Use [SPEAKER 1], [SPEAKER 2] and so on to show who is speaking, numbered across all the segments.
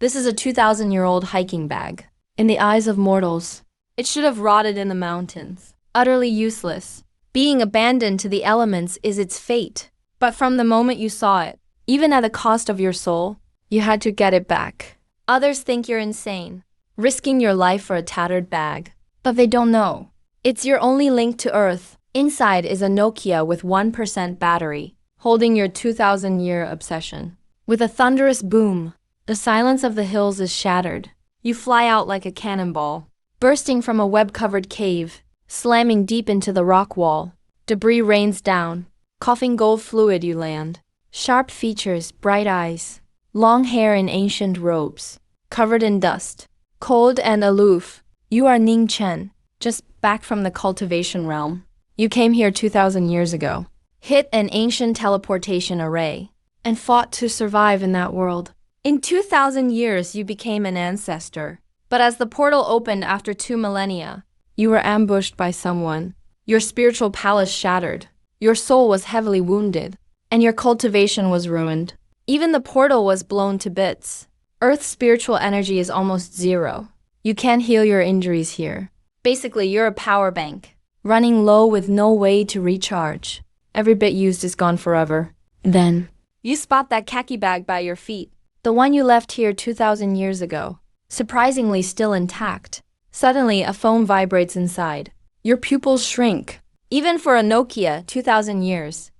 [SPEAKER 1] This is a 2,000-year-old hiking bag. In the eyes of mortals, it should have rotted in the mountains. Utterly useless. Being abandoned to the elements is its fate. But from the moment you saw it, even at the cost of your soul, you had to get it back. Others think you're insane, risking your life for a tattered bag. But they don't know. It's your only link to Earth. Inside is a Nokia with 1% battery, holding your 2,000-year obsession. With a thunderous boom, the silence of the hills is shattered. You fly out like a cannonball, bursting from a web-covered cave, slamming deep into the rock wall. Debris rains down. Coughing gold fluid you land. Sharp features, bright eyes. Long hair in ancient robes. Covered in dust. Cold and aloof. You are Ning Chen, just back from the cultivation realm. You came here 2,000 years ago. Hit an ancient teleportation array. And fought to survive in that world. In 2,000 years you became an ancestor. But as the portal opened after 2 millennia, you were ambushed by someone. Your spiritual palace shattered. Your soul was heavily wounded, and your cultivation was ruined. Even the portal was blown to bits. Earth's spiritual energy is almost zero. You can't heal your injuries here. Basically, you're a power bank, running low with no way to recharge. Every bit used is gone forever. Then, you spot that khaki bag by your feet, the one you left here 2,000 years ago, surprisingly still intact. Suddenly, a phone vibrates inside. Your pupils shrink. Even for a Nokia, 2,000 years.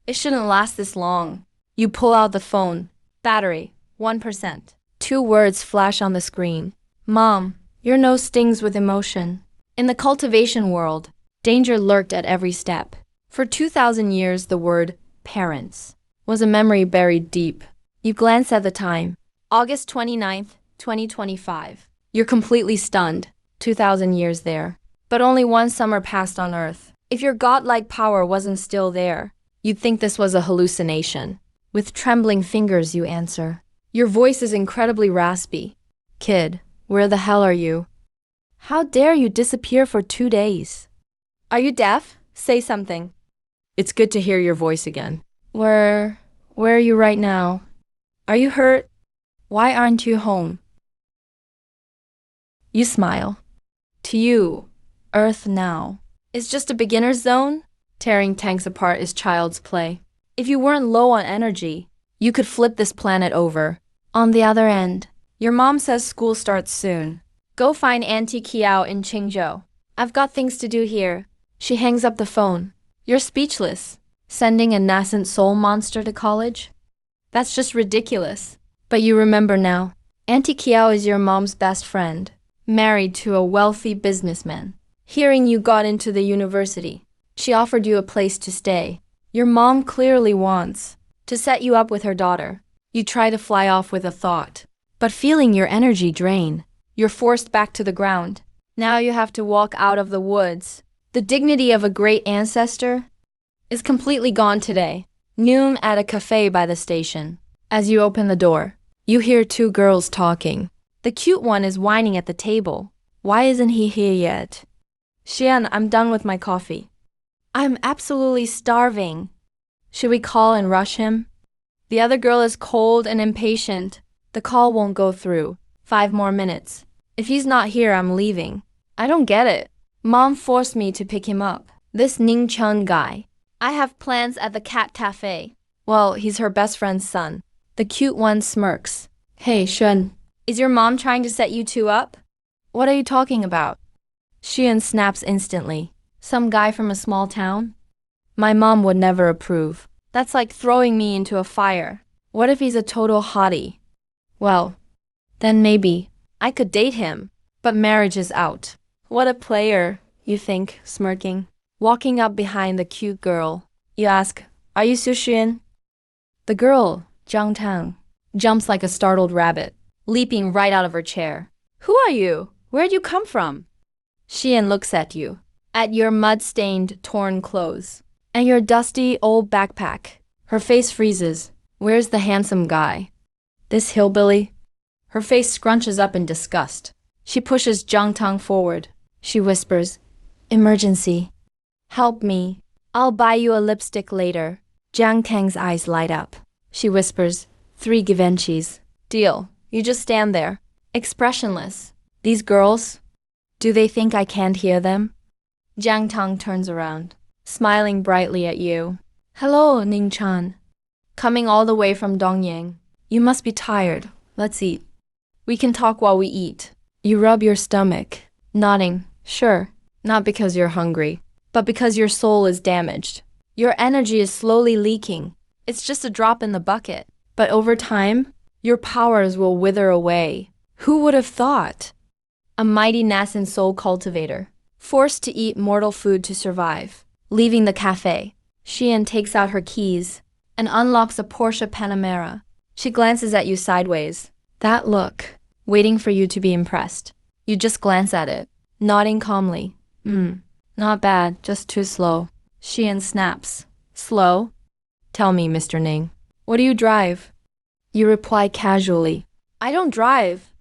[SPEAKER 1] It shouldn't last this long. You pull out the phone. Battery, 1%. 2 words flash on the screen. Mom, your nose stings with emotion. In the cultivation world, danger lurked at every step. For 2,000 years, the word parents was a memory buried deep. You glance at the time. August 29th, 2025. You're completely stunned. 2,000 years there. But only one summer passed on Earth. If your godlike power wasn't still there, you'd think this was a hallucination. With trembling fingers, you answer. Your voice is incredibly raspy. Kid, where the hell are you? How dare you disappear for 2 days? Are you deaf? Say something. It's good to hear your voice again. Where are you right now? Are you hurt? Why aren't you home? You smile. To you, Earth now is just a beginner's zone. Tearing tanks apart is child's play. If you weren't low on energy, you could flip this planet over. On the other end, your mom says school starts soon. Go find Auntie Kiao in Qingzhou. I've got things to do here. She hangs up the phone. You're speechless. Sending a nascent soul monster to college? That's just ridiculous. But you remember now. Auntie Kiao is your mom's best friend, married to a wealthy businessman. Hearing you got into the university, she offered you a place to stay. Your mom clearly wants to set you up with her daughter. You try to fly off with a thought, but feeling your energy drain, you're forced back to the ground. Now you have to walk out of the woods. The dignity of a great ancestor is completely gone today. Noon at a cafe by the station. As you open the door, you hear 2 girls talking. The cute one is whining at the table. Why isn't he here yet? Xian, I'm done with my coffee. I'm absolutely starving. Should we call and rush him? The other girl is cold and impatient. The call won't go through. 5 more minutes. If he's not here, I'm leaving. I don't get it. Mom forced me to pick him up. This Ning Chun guy. I have plans at the cat cafe. Well, he's her best friend's son. The cute one smirks. Hey, Shun. Is your mom trying to set you 2 up? What are you talking about? Xian snaps instantly. Some guy from a small town? My mom would never approve. That's like throwing me into a fire. What if he's a total hottie? Well, then maybe I could date him. But marriage is out. What a player, you think, smirking. Walking up behind the cute girl, you ask, are you Su Xian? The girl, Zhang Tang, jumps like a startled rabbit, leaping right out of her chair. Who are you? Where'd you come from? Xian looks at you, at your mud-stained, torn clothes, and your dusty old backpack. Her face freezes. Where's the handsome guy? This hillbilly? Her face scrunches up in disgust. She pushes Zhang Tang forward. She whispers, emergency. Help me. I'll buy you a lipstick later. Zhang Tang's eyes light up. She whispers, 3 Givenchy's. Deal. You just stand there, expressionless. These girls, do they think I can't hear them? Jiang Tang turns around, smiling brightly at you. Hello, Ning-chan. Coming all the way from Dongyang. You must be tired. Let's eat. We can talk while we eat. You rub your stomach, nodding. Sure, not because you're hungry, but because your soul is damaged. Your energy is slowly leaking. It's just a drop in the bucket. But over time, your powers will wither away. Who would have thought? A mighty nascent soul cultivator, forced to eat mortal food to survive. Leaving the cafe, Xian takes out her keys and unlocks a Porsche Panamera. She glances at you sideways. That look, waiting for you to be impressed. You just glance at it, nodding calmly. Not bad, just too slow. Xian snaps. Slow? Tell me, Mr. Ning. What do you drive? You reply casually. I don't drive.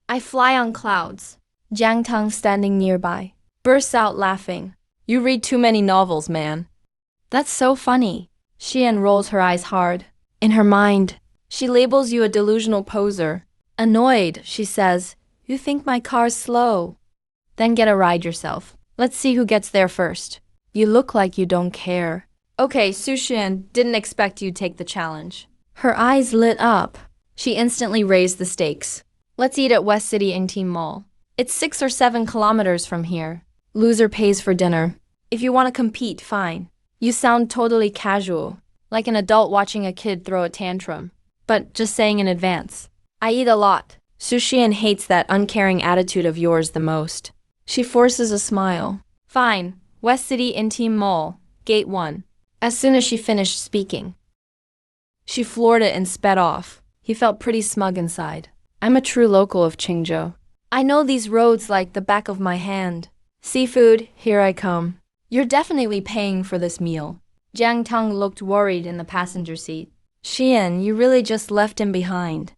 [SPEAKER 1] I fly on clouds. Jiang Tang, standing nearby, bursts out laughing. You read too many novels, man. That's so funny. Xian rolls her eyes hard. In her mind, she labels you a delusional poser. Annoyed, she says, You think my car's slow. Then get a ride yourself. Let's see who gets there first. You look like you don't care. Okay, Su Xian didn't expect you'd take the challenge. Her eyes lit up. She instantly raised the stakes. Let's eat at West City Intim Mall. It's 6 or 7 kilometers from here. Loser pays for dinner. If you want to compete, fine. You sound totally casual, like an adult watching a kid throw a tantrum. But just saying in advance. I eat a lot. Su Xian hates that uncaring attitude of yours the most. She forces a smile. Fine. West City Intim Mall, Gate 1. As soon as she finished speaking, she floored it and sped off. He felt pretty smug inside. I'm a true local of Qingzhou. I know these roads like the back of my hand. Seafood, here I come. You're definitely paying for this meal. Jiang Tang looked worried in the passenger seat. Xian, you really just left him behind.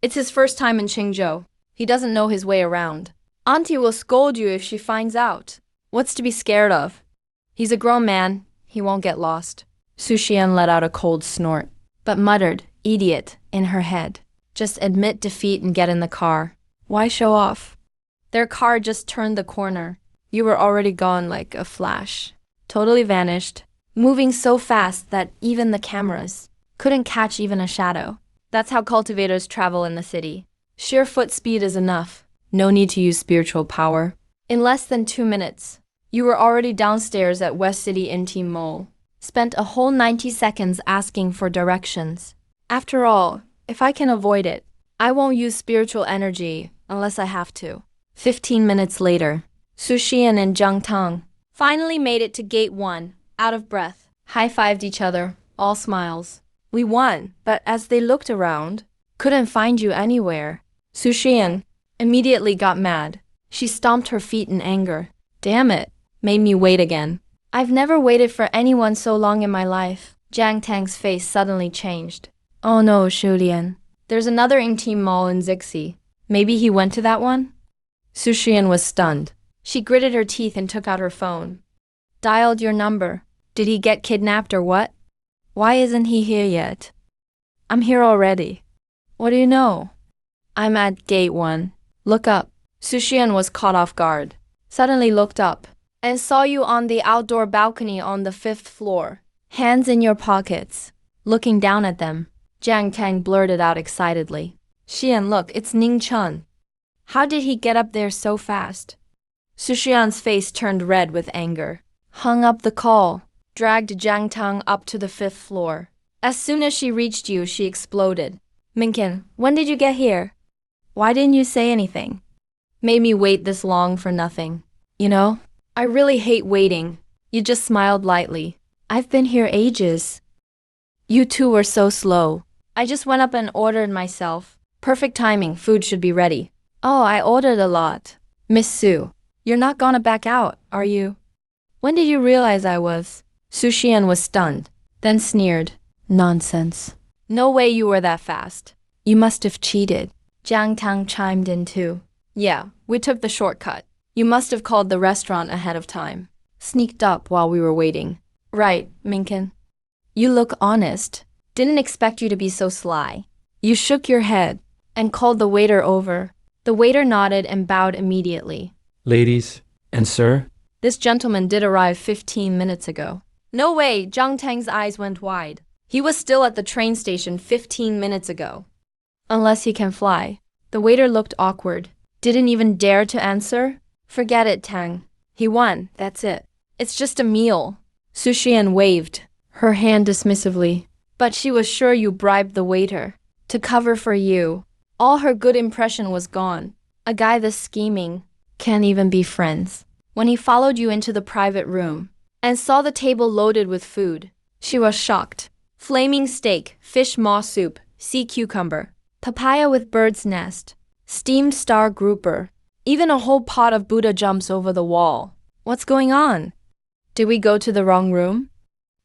[SPEAKER 1] It's his first time in Qingzhou. He doesn't know his way around. Auntie will scold you if she finds out. What's to be scared of? He's a grown man. He won't get lost. Su Xian let out a cold snort, but muttered, idiot, in her head. Just admit defeat and get in the car. Why show off? Their car just turned the corner. You were already gone like a flash. Totally vanished, moving so fast that even the cameras couldn't catch even a shadow. That's how cultivators travel in the city. Sheer foot speed is enough. No need to use spiritual power. In less than 2 minutes, you were already downstairs at West City Intim Mall. Spent a whole 90 seconds asking for directions. After all, if I can avoid it, I won't use spiritual energy unless I have to. 15 minutes later, Su Xian and Jiang Tang finally made it to Gate 1, out of breath. High-fived each other, all smiles. We won, but as they looked around, couldn't find you anywhere. Su Xian immediately got mad. She stomped her feet in anger. Damn it, made me wait again. I've never waited for anyone so long in my life. Jiang Tang's face suddenly changed. Oh no, Shu Lian. There's another Intim Mall in Zixi. Maybe he went to that one? Su Xian was stunned. She gritted her teeth and took out her phone. Dialed your number. Did he get kidnapped or what? Why isn't he here yet? I'm here already. What do you know? I'm at Gate 1. Look up. Su Xian was caught off guard. Suddenly looked up and saw you on the outdoor balcony on the 5th floor. Hands in your pockets. Looking down at them, Jiang Tang blurted out excitedly. Xian, look, it's Ning Chun. How did he get up there so fast? Su Xian's face turned red with anger. Hung up the call. Dragged Jiang Tang up to the 5th floor. As soon as she reached you, she exploded. Minkin, when did you get here? Why didn't you say anything? Made me wait this long for nothing. You know, I really hate waiting. You just smiled lightly. I've been here ages. You two were so slow. I just went up and ordered myself. Perfect timing, food should be ready. Oh, I ordered a lot. Miss Su, you're not gonna back out, are you? When did you realize I was? Su Xian was stunned, then sneered. Nonsense. No way you were that fast. You must have cheated. Jiang Tang chimed in too. Yeah, we took the shortcut. You must have called the restaurant ahead of time. Sneaked up while we were waiting. Right, Minkin. You look honest. Didn't expect you to be so sly. You shook your head. and called the waiter over. The waiter nodded and bowed immediately.
[SPEAKER 2] Ladies and sir?
[SPEAKER 1] This gentleman did arrive 15 minutes ago. No way, Zhang Tang's eyes went wide. He was still at the train station 15 minutes ago. Unless he can fly. The waiter looked awkward. Didn't even dare to answer? Forget it, Tang. He won, that's it. It's just a meal. Su Xian waved, her hand dismissively. But she was sure you bribed the waiter. To cover for you. All her good impression was gone. A guy this scheming can't even be friends. When he followed you into the private room and saw the table loaded with food, she was shocked. Flaming steak, fish maw soup, sea cucumber, papaya with bird's nest, steamed star grouper, even a whole pot of Buddha jumps over the wall. What's going on? Did we go to the wrong room?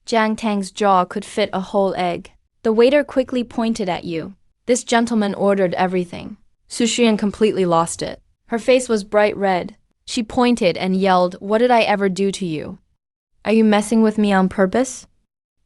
[SPEAKER 1] Jiang Tang's jaw could fit a whole egg. The waiter quickly pointed at you. This gentleman ordered everything. Su Xian completely lost it. Her face was bright red. She pointed and yelled, "What did I ever do to you? Are you messing with me on purpose?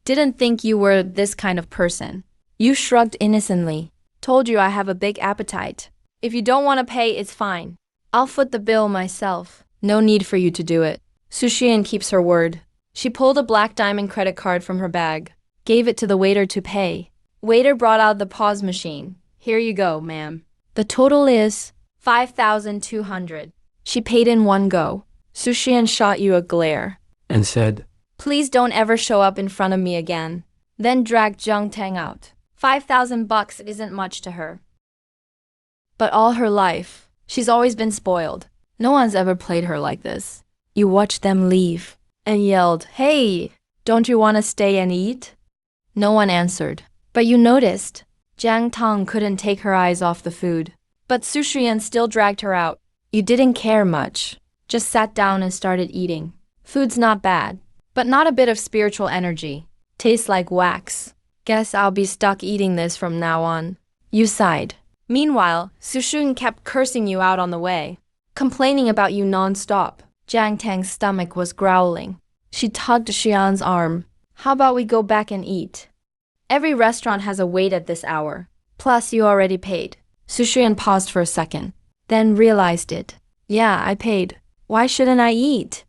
[SPEAKER 1] Didn't think you were this kind of person." You shrugged innocently. Told you I have a big appetite. If you don't want to pay, it's fine. I'll foot the bill myself. No need for you to do it. Su Xian keeps her word. She pulled a black diamond credit card from her bag, gave it to the waiter to pay. Waiter brought out the POS machine. Here you go, ma'am. The total is 5,200. She paid in one go. Su Xian shot you a glare
[SPEAKER 2] And said,
[SPEAKER 1] "Please don't ever show up in front of me again." Then dragged Zhang Tang out. $5,000 isn't much to her. But all her life, she's always been spoiled. No one's ever played her like this. You watched them leave and yelled, "Hey, don't you want to stay and eat?" No one answered. But you noticed, Jiang Tang couldn't take her eyes off the food. But Su Xian still dragged her out. You didn't care much. Just sat down and started eating. Food's not bad, but not a bit of spiritual energy. Tastes like wax. Guess I'll be stuck eating this from now on. You sighed. Meanwhile, Su Xian kept cursing you out on the way, complaining about you non-stop. Jiang Tang's stomach was growling. She tugged Xian's arm. How about we go back and eat? Every restaurant has a wait at this hour. Plus, you already paid. Su Xian paused for a second, then realized it. Yeah, I paid. Why shouldn't I eat?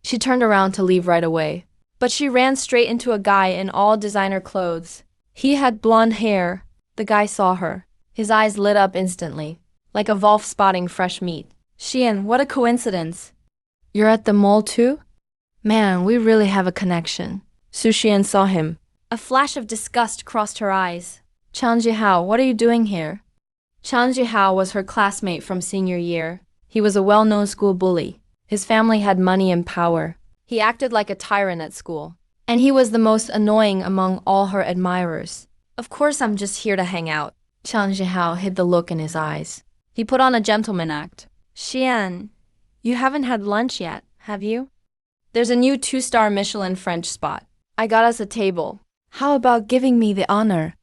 [SPEAKER 1] She turned around to leave right away. But she ran straight into a guy in all designer clothes. He had blonde hair. The guy saw her. His eyes lit up instantly, like a wolf spotting fresh meat. Xian, what a coincidence. You're at the mall too? Man, we really have a connection. Su Xian saw him. A flash of disgust crossed her eyes. Chang Jihao, what are you doing here? Chang Jihao was her classmate from senior year. He was a well-known school bully. His family had money and power. He acted like a tyrant at school. And he was the most annoying among all her admirers. Of course I'm just here to hang out. Chang Jihao hid the look in his eyes. He put on a gentleman act. Xian, you haven't had lunch yet, have you? There's a new 2-star Michelin French spot. I got us a table. How about giving me the honor?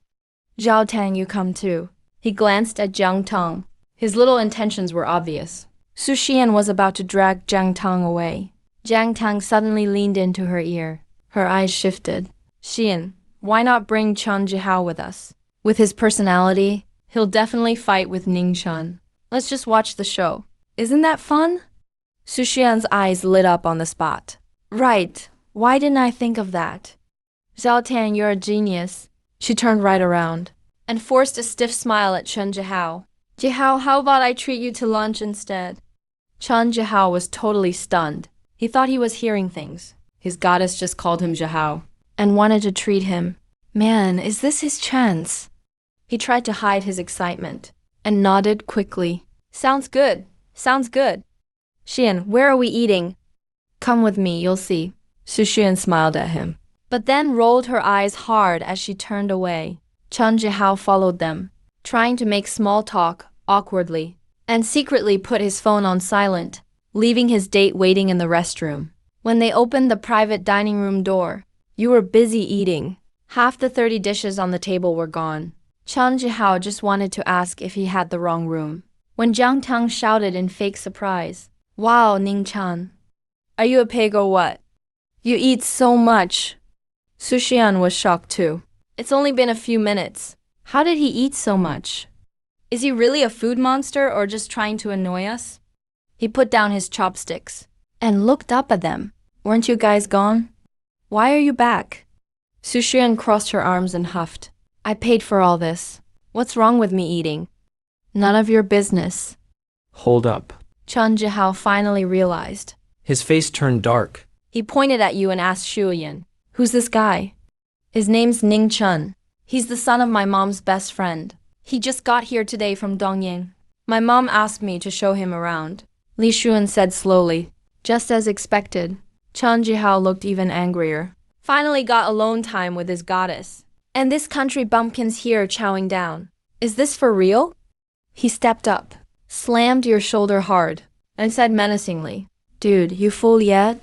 [SPEAKER 1] Zhao Tang, you come too. He glanced at Jiang Tang. His little intentions were obvious. Su Xian was about to drag Jiang Tang away. Jiang Tang suddenly leaned into her ear. Her eyes shifted. Xian, why not bring Chang Jihao with us? With his personality, he'll definitely fight with Ningxuan. Let's just watch the show. Isn't that fun? Su Xian's eyes lit up on the spot. Right. Why didn't I think of that? Zhao Tang, you're a genius. She turned right around and forced a stiff smile at Chen Jihao. Jihao, how about I treat you to lunch instead? Chen Jihao was totally stunned. He thought he was hearing things. His goddess just called him Jihao and wanted to treat him. Man, is this his chance? He tried to hide his excitement and nodded quickly. Sounds good. Sounds good. Xian, where are we eating? Come with me, you'll see. Su Xian smiled at him, but then rolled her eyes hard as she turned away. Chen Jihao followed them, trying to make small talk awkwardly, and secretly put his phone on silent, leaving his date waiting in the restroom. When they opened the private dining room door, you were busy eating. Half the 30 dishes on the table were gone. Chen Jihao just wanted to ask if he had the wrong room, when Jiang Tang shouted in fake surprise, "Wow, Ningchan. Are you a pig or what? You eat so much." Su Xian was shocked too. It's only been a few minutes. How did he eat so much? Is he really a food monster or just trying to annoy us? He put down his chopsticks and looked up at them. Weren't you guys gone? Why are you back? Su Xuan crossed her arms and huffed. I paid for all this. What's wrong with me eating? None of your business.
[SPEAKER 2] Hold up.
[SPEAKER 1] Chen Jihao finally realized.
[SPEAKER 2] His face turned dark.
[SPEAKER 1] He pointed at you and asked Xu Yan, who's this guy? His name's Ning Chen. He's the son of my mom's best friend. He just got here today from Dongying. My mom asked me to show him around. Li Shuan said slowly. Just as expected. Chen Jihao looked even angrier. Finally got alone time with his goddess. And this country bumpkin's here chowing down. Is this for real? He stepped up, slammed your shoulder hard, and said menacingly, Dude, you full yet?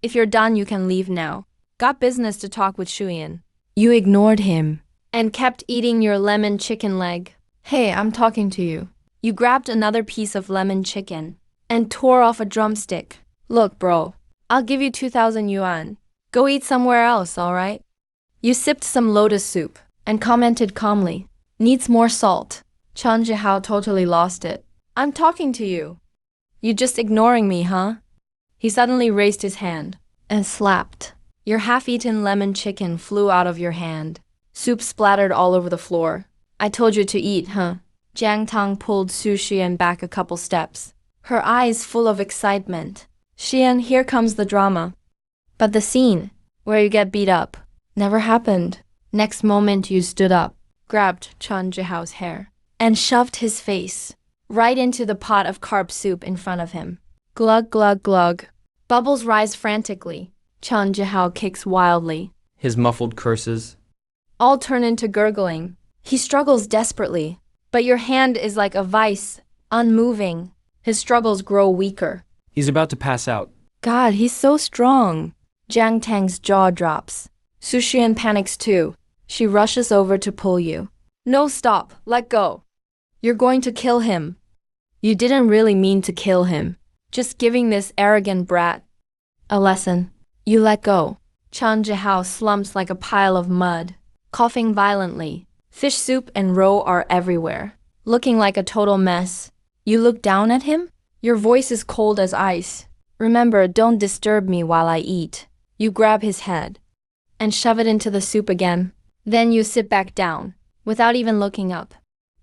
[SPEAKER 1] If you're done, you can leave now. Got business to talk with Shuyan. You ignored him and kept eating your lemon chicken leg. Hey, I'm talking to you. You grabbed another piece of lemon chicken and tore off a drumstick. Look, bro, I'll give you 2,000 yuan. Go eat somewhere else, alright? You sipped some lotus soup and commented calmly, Needs more salt. Chen Jihao totally lost it. I'm talking to you. You just ignoring me, huh? He suddenly raised his hand and slapped. Your half-eaten lemon chicken flew out of your hand. Soup splattered all over the floor. I told you to eat, huh? Jiang Tang pulled Su Xian back a couple steps, her eyes full of excitement. Xian, here comes the drama. But the scene, where you get beat up, never happened. Next moment you stood up, grabbed Chen Jihao's hair, and shoved his face right into the pot of carp soup in front of him. Glug, glug, glug. Bubbles rise frantically. Chen Jihao kicks wildly.
[SPEAKER 2] His muffled curses.
[SPEAKER 1] All turn into gurgling. He struggles desperately, but your hand is like a vice, unmoving. His struggles grow weaker.
[SPEAKER 2] He's about to pass out.
[SPEAKER 1] God, he's so strong. Jiang Tang's jaw drops. Su Xian panics too. She rushes over to pull you. No, stop. Let go. You're going to kill him. You didn't really mean to kill him. Just giving this arrogant brat a lesson. You let go. Chen Jihao slumps like a pile of mud, coughing violently. Fish soup and roe are everywhere, looking like a total mess. You look down at him? Your voice is cold as ice. Remember, don't disturb me while I eat. You grab his head and shove it into the soup again. Then you sit back down, without even looking up.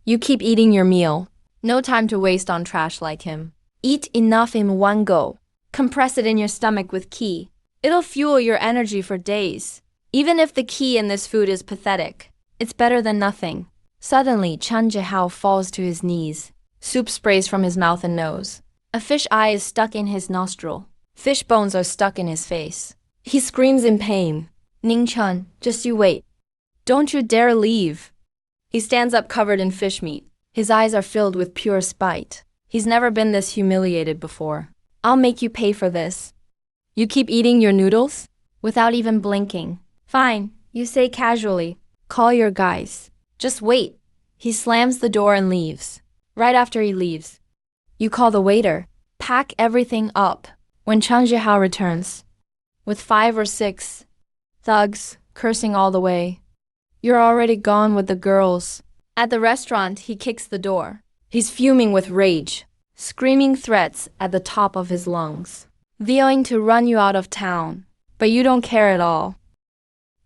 [SPEAKER 1] You keep eating your meal. No time to waste on trash like him. Eat enough in one go. Compress it in your stomach with qi. It'll fuel your energy for days. Even if the qi in this food is pathetic, it's better than nothing. Suddenly, Chen Jihao falls to his knees. Soup sprays from his mouth and nose. A fish eye is stuck in his nostril. Fish bones are stuck in his face. He screams in pain. Ning Chen, just you wait. Don't you dare leave. He stands up covered in fish meat. His eyes are filled with pure spite. He's never been this humiliated before. I'll make you pay for this. You keep eating your noodles? Without even blinking. Fine, you say casually. Call your guys. Just wait. He slams the door and leaves. Right after he leaves, you call the waiter. Pack everything up. When Chen Jihao returns, with 5 or 6 thugs cursing all the way, you're already gone with the girls. At the restaurant, he kicks the door. He's fuming with rage, screaming threats at the top of his lungs, vowing to run you out of town. But you don't care at all.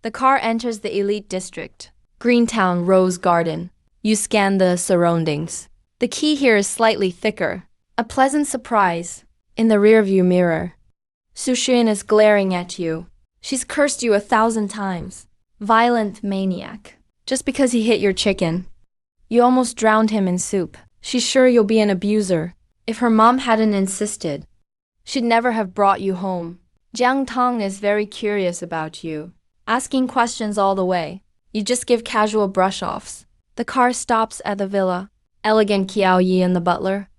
[SPEAKER 1] The car enters the elite district, Greentown Rose Garden. You scan the surroundings. The key here is slightly thicker. A pleasant surprise. In the rearview mirror, Su Xuan is glaring at you. She's cursed you 1,000 times. Violent maniac. Just because he hit your chicken. You almost drowned him in soup. She's sure you'll be an abuser. If her mom hadn't insisted, she'd never have brought you home. Jiang Tang is very curious about you, asking questions all the way. You just give casual brush-offs. The car stops at the villa. Elegant Qiao Yi and the butler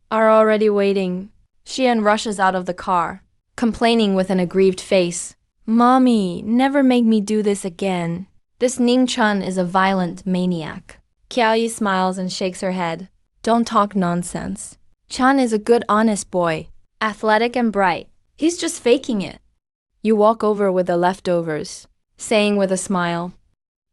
[SPEAKER 1] are already waiting. Xian rushes out of the car, complaining with an aggrieved face. Mommy, never make me do this again. This Ning Chen is a violent maniac. Qiao Yi smiles and shakes her head. Don't talk nonsense. Chan is a good, honest boy, athletic and bright. He's just faking it. You walk over with the leftovers, saying with a smile,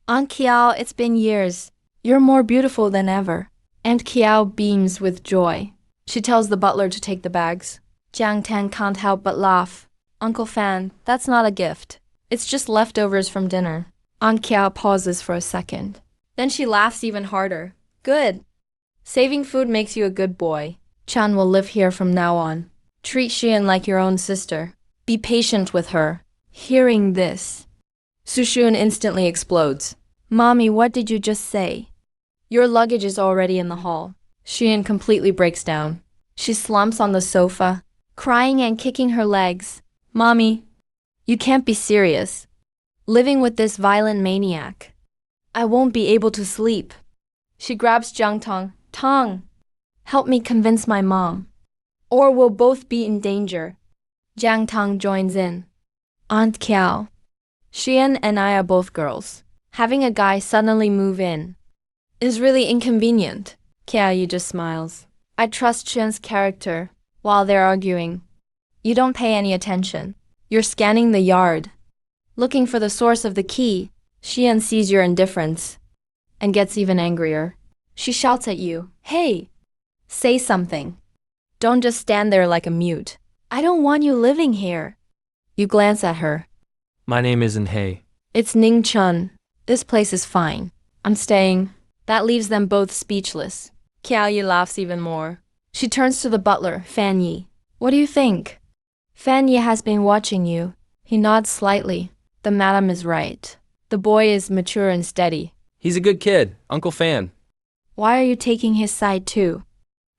[SPEAKER 1] Aunt Qiao, it's been years. You're more beautiful than ever. Aunt Kiao beams with joy. She tells the butler to take the bags. Jiang Tan can't help but laugh. Uncle Fan, that's not a gift. It's just leftovers from dinner. Aunt Kiao pauses for a second. Then she laughs even harder. Good. Saving food makes you a good boy. Chan will live here from now on. Treat Xian like your own sister. Be patient with her. Hearing this, Su Shun instantly explodes. Mommy, what did you just say? Your luggage is already in the hall. Xian completely breaks down. She slumps on the sofa, crying and kicking her legs. Mommy, you can't be serious. Living with this violent maniac. I won't be able to sleep. She grabs Jiang Tong. Tong, help me convince my mom. Or we'll both be in danger. Jiang Tong joins in. Aunt Kiao. Xian and I are both girls. Having a guy suddenly move in is really inconvenient. Kiao Yu just smiles. I trust Xian's character. While they're arguing, you don't pay any attention. You're scanning the yard, looking for the source of the key. Xian sees your indifference and gets even angrier. She shouts at you, hey, say something. Don't just stand there like a mute. I don't want you living here. You glance at her.
[SPEAKER 2] My name isn't Hay.
[SPEAKER 1] It's Ning Chun. This place is fine. I'm staying. That leaves them both speechless. Kiao Yi laughs even more. She turns to the butler, Fan Yi. What do you think? Fan Yi has been watching you. He nods slightly. The madam is right. The boy is mature and steady.
[SPEAKER 2] He's a good kid, Uncle Fan.
[SPEAKER 1] Why are you taking his side too?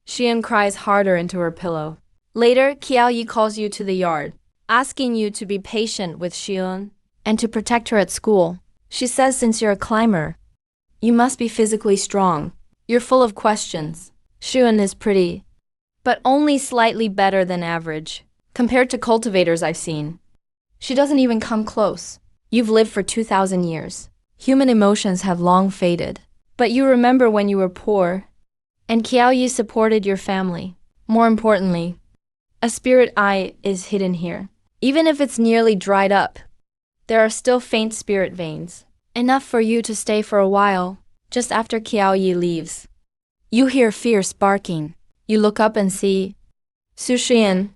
[SPEAKER 1] Xian cries harder into her pillow. Later, Kiao Yi calls you to the yard, asking you to be patient with Xian and to protect her at school. She says since you're a climber, you must be physically strong. You're full of questions. Xian is pretty, but only slightly better than average, compared to cultivators I've seen. She doesn't even come close. You've lived for 2,000 years. Human emotions have long faded. But you remember when you were poor, and Kiao Yi supported your family. More importantly, a spirit eye is hidden here. Even if it's nearly dried up, there are still faint spirit veins, enough for you to stay for a while. Just after Kiao Yi leaves, you hear fierce barking. You look up and see Su Xian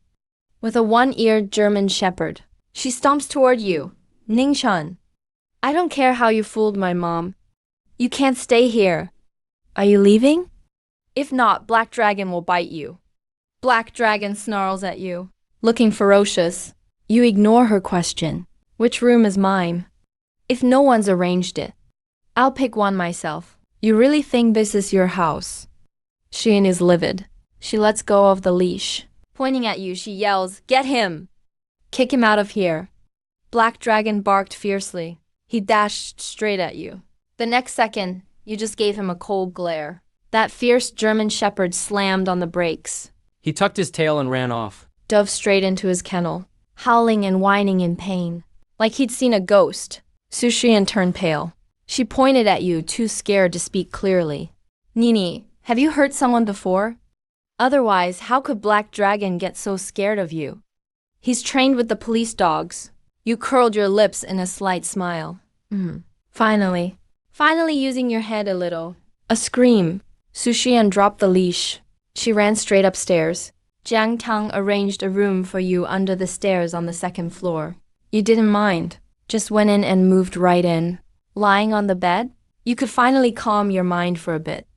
[SPEAKER 1] with a one-eared German shepherd. She stomps toward you. Ningchun, I don't care how you fooled my mom. You can't stay here. Are you leaving? If not, Black Dragon will bite you. Black Dragon snarls at you, looking ferocious. You ignore her question. Which room is mine? If no one's arranged it, I'll pick one myself. You really think this is your house? Xian is livid. She lets go of the leash. Pointing at you, she yells, Get him! Kick him out of here. Black Dragon barked fiercely. He dashed straight at you. The next second, you just gave him a cold glare. That fierce German shepherd slammed on the brakes.
[SPEAKER 2] He tucked his tail and ran off.
[SPEAKER 1] Dove straight into his kennel, howling and whining in pain, like he'd seen a ghost. Su Xian turned pale. She pointed at you, too scared to speak clearly. Nini, have you hurt someone before? Otherwise, how could Black Dragon get so scared of you? He's trained with the police dogs. You curled your lips in a slight smile. Finally using your head a little. A scream. Su Xian dropped the leash. She ran straight upstairs. Jiang Tang arranged a room for you under the stairs on the second floor. You didn't mind. Just went in and moved right in. Lying on the bed, you could finally calm your mind for a bit.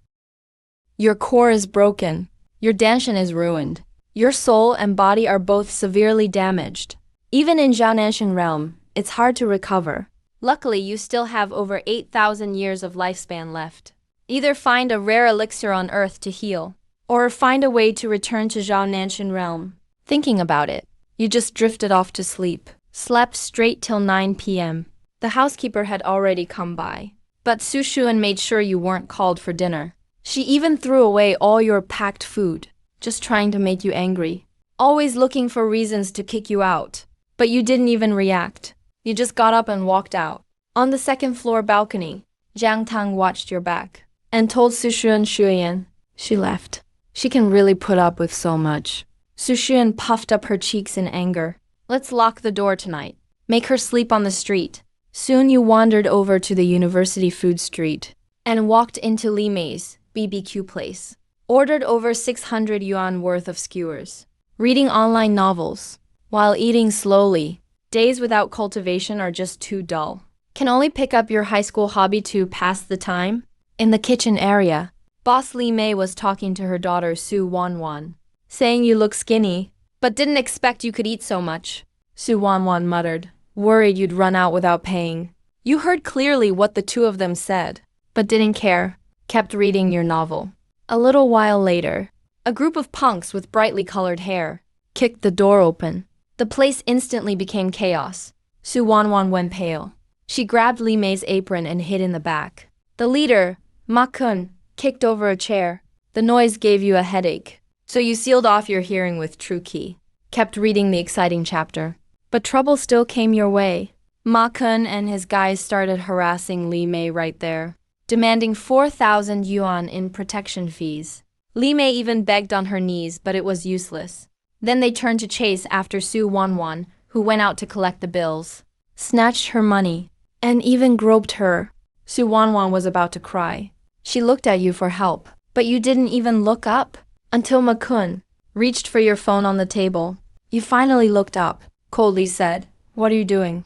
[SPEAKER 1] Your core is broken. Your Danshan is ruined. Your soul and body are both severely damaged. Even in Zhaonanshan realm, it's hard to recover. Luckily, you still have over 8,000 years of lifespan left. Either find a rare elixir on Earth to heal, or find a way to return to Zhaonanshan realm. Thinking about it, you just drifted off to sleep. Slept straight till 9 p.m. The housekeeper had already come by, but Su Shuan made sure you weren't called for dinner. She even threw away all your packed food, just trying to make you angry. Always looking for reasons to kick you out. But you didn't even react. You just got up and walked out. On the second floor balcony, Jiang Tang watched your back and told Su Shuan Shuyan. She left. She can really put up with so much. Su Shuan puffed up her cheeks in anger. Let's lock the door tonight. Make her sleep on the street. Soon you wandered over to the university food street and walked into Li Mei's. BBQ place. Ordered over 600 yuan worth of skewers. Reading online novels. While eating slowly. Days without cultivation are just too dull. Can only pick up your high school hobby to pass the time? In the kitchen area, Boss Li Mei was talking to her daughter Su Wanwan, saying you look skinny, but didn't expect you could eat so much. Su Wanwan muttered, worried you'd run out without paying. You heard clearly what the two of them said, but didn't care, kept reading your novel. A little while later, a group of punks with brightly colored hair kicked the door open. The place instantly became chaos. Su Wanwan went pale. She grabbed Li Mei's apron and hid in the back. The leader, Ma Kun, kicked over a chair. The noise gave you a headache, so you sealed off your hearing with True Key. Kept reading the exciting chapter. But trouble still came your way. Ma Kun and his guys started harassing Li Mei right there, demanding 4,000 yuan in protection fees. Li Mei even begged on her knees, but it was useless. Then they turned to chase after Su Wanwan, who went out to collect the bills, snatched her money, and even groped her. Su Wanwan was about to cry. She looked at you for help, but you didn't even look up until Ma Kun reached for your phone on the table. You finally looked up, coldly said, "What are you doing?"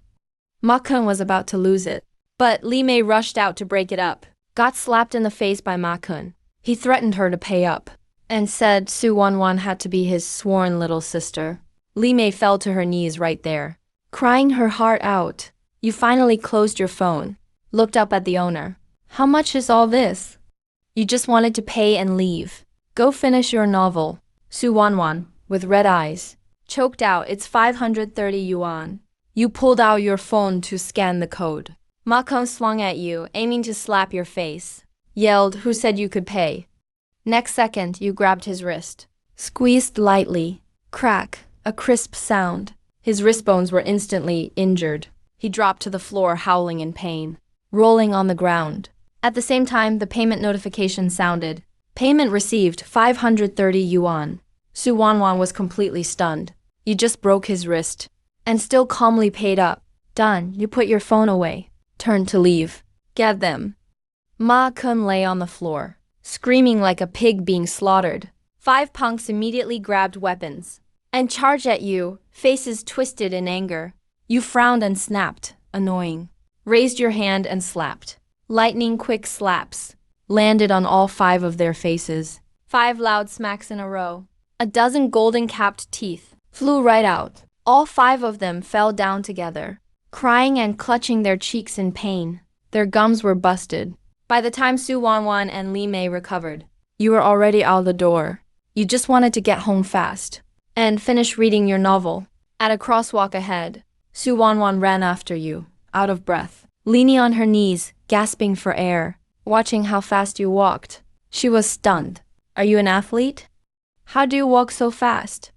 [SPEAKER 1] Ma Kun was about to lose it, but Li Mei rushed out to break it up, got slapped in the face by Ma Kun. He threatened her to pay up, and said Su Wanwan had to be his sworn little sister. Li Mei fell to her knees right there, crying her heart out. You finally closed your phone, looked up at the owner. How much is all this? You just wanted to pay and leave. Go finish your novel. Su Wanwan, with red eyes, choked out, it's 530 yuan. You pulled out your phone to scan the code. Ma Kun swung at you, aiming to slap your face. Yelled, who said you could pay? Next second, you grabbed his wrist. Squeezed lightly. Crack, a crisp sound. His wrist bones were instantly injured. He dropped to the floor, howling in pain, rolling on the ground. At the same time, the payment notification sounded. Payment received, 530 yuan. Su Wanwan was completely stunned. You just broke his wrist, and still calmly paid up. Done, you put your phone away. Turned to leave. Get them. Ma Kun lay on the floor, screaming like a pig being slaughtered. 5 punks immediately grabbed weapons and charged at you, faces twisted in anger. You frowned and snapped, annoying. Raised your hand and slapped. Lightning quick slaps landed on all 5 of their faces. 5 loud smacks in a row. A dozen golden-capped teeth flew right out. All 5 of them fell down together, crying and clutching their cheeks in pain. Their gums were busted. By the time Su Wanwan and Li Mei recovered, you were already out the door. You just wanted to get home fast and finish reading your novel. At a crosswalk ahead, Su Wanwan ran after you, out of breath, leaning on her knees, gasping for air, watching how fast you walked. She was stunned. Are you an athlete? How do you walk so fast?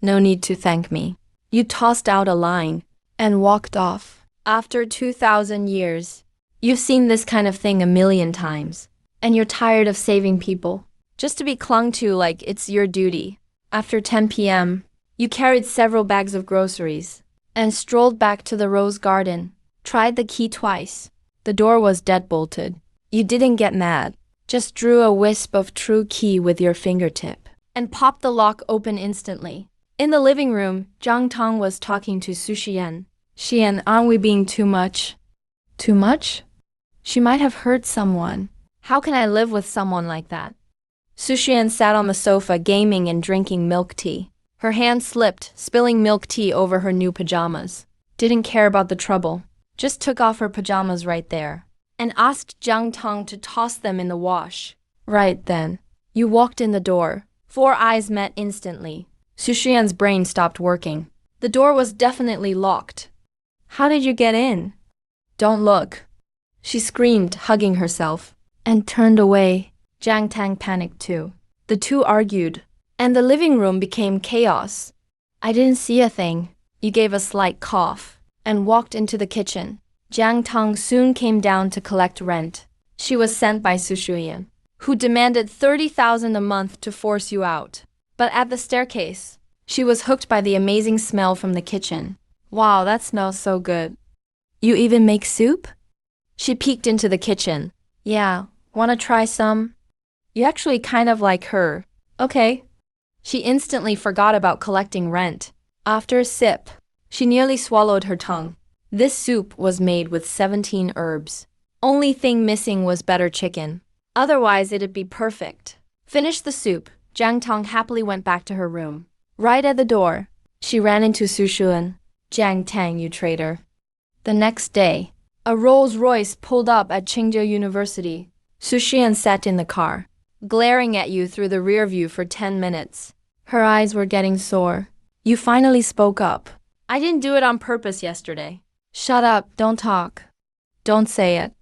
[SPEAKER 1] No need to thank me. You tossed out a line and walked off. After 2,000 years, you've seen this kind of thing a million times, and you're tired of saving people, just to be clung to like it's your duty. After 10 p.m., you carried several bags of groceries and strolled back to the rose garden. Tried the key twice. The door was deadbolted. You didn't get mad, just drew a wisp of True Key with your fingertip and popped the lock open instantly. In the living room, Zhang Tong was talking to Su Xian. Xian, aren't we being too much? Too much? She might have hurt someone. How can I live with someone like that? Su Xian sat on the sofa gaming and drinking milk tea. Her hand slipped, spilling milk tea over her new pajamas. Didn't care about the trouble. Just took off her pajamas right there and asked Zhang Tong to toss them in the wash. Right then, you walked in the door. 4 eyes met instantly. Su Xian's brain stopped working. The door was definitely locked. How did you get in? Don't look. She screamed, hugging herself, and turned away. Zhang Tang panicked too. The two argued, and the living room became chaos. I didn't see a thing. You gave a slight cough and walked into the kitchen. Zhang Tang soon came down to collect rent. She was sent by Su Xian, who demanded 30,000 a month to force you out. But at the staircase, she was hooked by the amazing smell from the kitchen. Wow, that smells so good. You even make soup? She peeked into the kitchen. Yeah, wanna try some? You actually kind of like her. Okay. She instantly forgot about collecting rent. After a sip, she nearly swallowed her tongue. This soup was made with 17 herbs. Only thing missing was better chicken. Otherwise, it'd be perfect. Finished the soup, Jiang Tong happily went back to her room. Right at the door, she ran into Su Shuan. Jiang Tang, you traitor. The next day, a Rolls-Royce pulled up at Qingzhou University. Su Shuan sat in the car, glaring at you through the rear view for 10 minutes. Her eyes were getting sore. You finally spoke up. I didn't do it on purpose yesterday. Shut up, don't talk. Don't say it.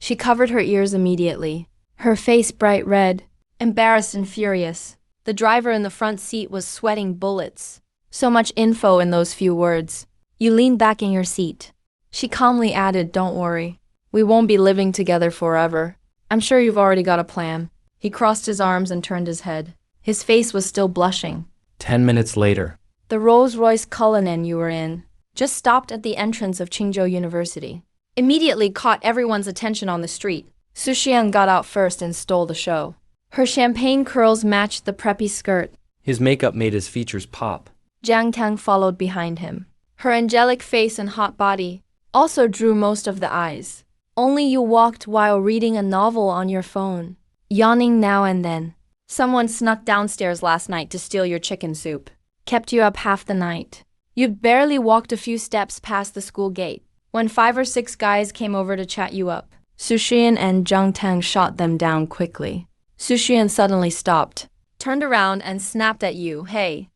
[SPEAKER 1] She covered her ears immediately, her face bright red, embarrassed and furious. The driver in the front seat was sweating bullets. So much info in those few words. You leaned back in your seat. She calmly added, don't worry. We won't be living together forever. I'm sure you've already got a plan. He crossed his arms and turned his head. His face was still blushing.
[SPEAKER 2] 10 minutes later.
[SPEAKER 1] The Rolls-Royce Cullinan you were in just stopped at the entrance of Qingzhou University. Immediately caught everyone's attention on the street. Su Xian got out first and stole the show. Her champagne curls matched the preppy skirt.
[SPEAKER 2] His makeup made his features pop.
[SPEAKER 1] Jiang Tang followed behind him. Her angelic face and hot body also drew most of the eyes. Only you walked while reading a novel on your phone, yawning now and then. Someone snuck downstairs last night to steal your chicken soup. Kept you up half the night. You'd barely walked a few steps past the school gate when 5 or 6 guys came over to chat you up. Su Xian and Jiang Tang shot them down quickly. Su Xian suddenly stopped, turned around and snapped at you. Hey,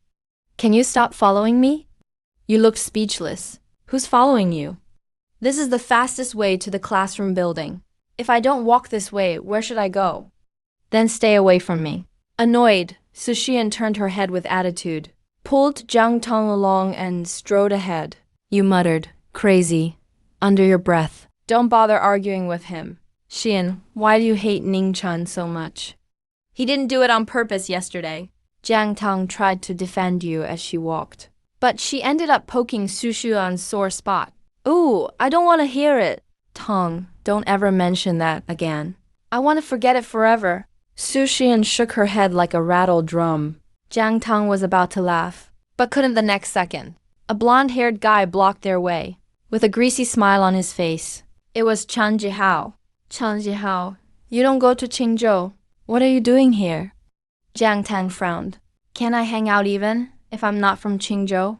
[SPEAKER 1] can you stop following me? You looked speechless. Who's following you? This is the fastest way to the classroom building. If I don't walk this way, where should I go? Then stay away from me. Annoyed, Su Xian turned her head with attitude, pulled Jiang Tang along and strode ahead. You muttered, crazy, under your breath. Don't bother arguing with him. Xian, why do you hate Ning Chun so much? He didn't do it on purpose yesterday. Jiang Tang tried to defend you as she walked, but she ended up poking Su Xian's sore spot. Ooh, I don't want to hear it. Tang, don't ever mention that again. I want to forget it forever. Su Xian shook her head like a rattled drum. Jiang Tang was about to laugh, but couldn't the next second. A blonde-haired guy blocked their way, with a greasy smile on his face. It was Chan Jihao. Chan Jihao, you don't go to Qingzhou. What are you doing here? Jiang Tang frowned. Can I hang out even, if I'm not from Qingzhou?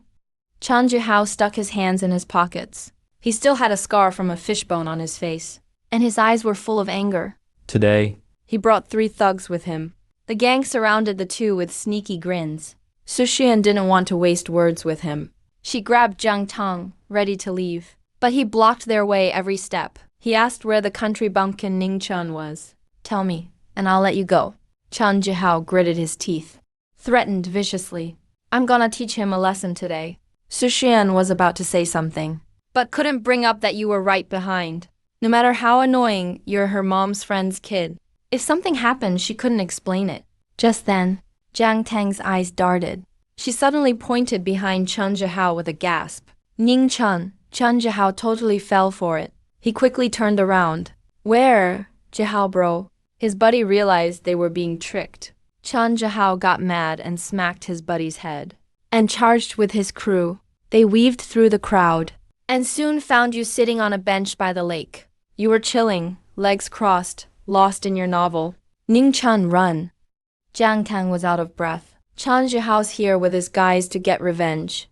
[SPEAKER 1] Chan Jihao stuck his hands in his pockets. He still had a scar from a fishbone on his face, and his eyes were full of anger.
[SPEAKER 2] Today,
[SPEAKER 1] He brought 3 thugs with him. The gang surrounded the two with sneaky grins. Su Xian didn't want to waste words with him. She grabbed Jiang Tang, ready to leave, but he blocked their way every step. He asked where the country bumpkin Ning Chun was. Tell me, and I'll let you go. Chan Jihao gritted his teeth, threatened viciously. I'm gonna teach him a lesson today. Su Xian was about to say something, but couldn't bring up that you were right behind. No matter how annoying, you're her mom's friend's kid. If something happened, she couldn't explain it. Just then, Jiang Tang's eyes darted. She suddenly pointed behind Chan Jihao with a gasp. Ning Chun. Chan Jihao totally fell for it. He quickly turned around. Where, Jihao bro? His buddy realized they were being tricked. Chan Jihao got mad and smacked his buddy's head, and charged with his crew. They weaved through the crowd, and soon found you sitting on a bench by the lake. You were chilling, legs crossed, lost in your novel. Ning Chun, run. Jiang Tang was out of breath. Chan Jihao's here with his guys to get revenge.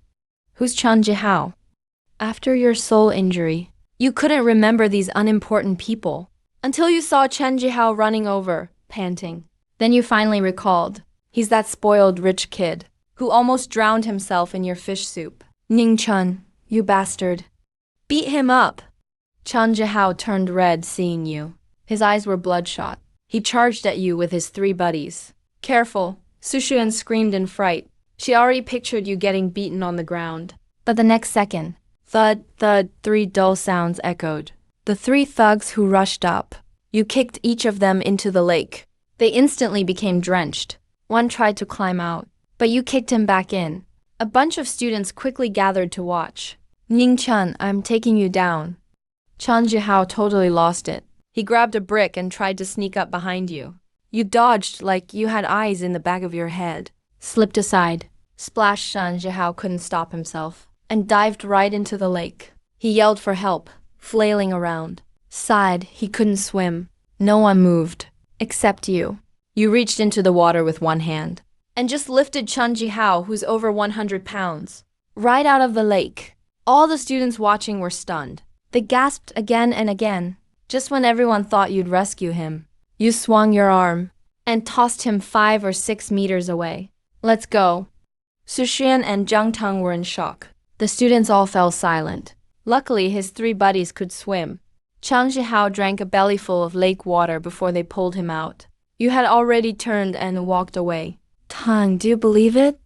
[SPEAKER 1] Who's Chan Jihao? After your soul injury, you couldn't remember these unimportant people until you saw Chen Jihao running over, panting. Then you finally recalled. He's that spoiled rich kid who almost drowned himself in your fish soup. Ning Chun, you bastard. Beat him up. Chan Jihao turned red seeing you. His eyes were bloodshot. He charged at you with his 3 buddies. Careful, Su Xian screamed in fright. She already pictured you getting beaten on the ground. But the next second, thud, thud, 3 dull sounds echoed. The 3 thugs who rushed up. You kicked each of them into the lake. They instantly became drenched. One tried to climb out, but you kicked him back in. A bunch of students quickly gathered to watch. Ning Chun, I'm taking you down. Chan Jihao totally lost it. He grabbed a brick and tried to sneak up behind you. You dodged like you had eyes in the back of your head. Slipped aside. Splash Shan Zhihao couldn't stop himself and dived right into the lake. He yelled for help, flailing around. Sighed he couldn't swim. No one moved. Except you. You reached into the water with one hand and just lifted Chen Jihao, who's over 100 pounds, right out of the lake. All the students watching were stunned. They gasped again and again. Just when everyone thought you'd rescue him, you swung your arm and tossed him 5 or 6 meters away. Let's go. Su Xuan and Zhang Teng were in shock. The students all fell silent. Luckily, his 3 buddies could swim. Chang Zhihao drank a bellyful of lake water before they pulled him out. You had already turned and walked away. Tang, do you believe it?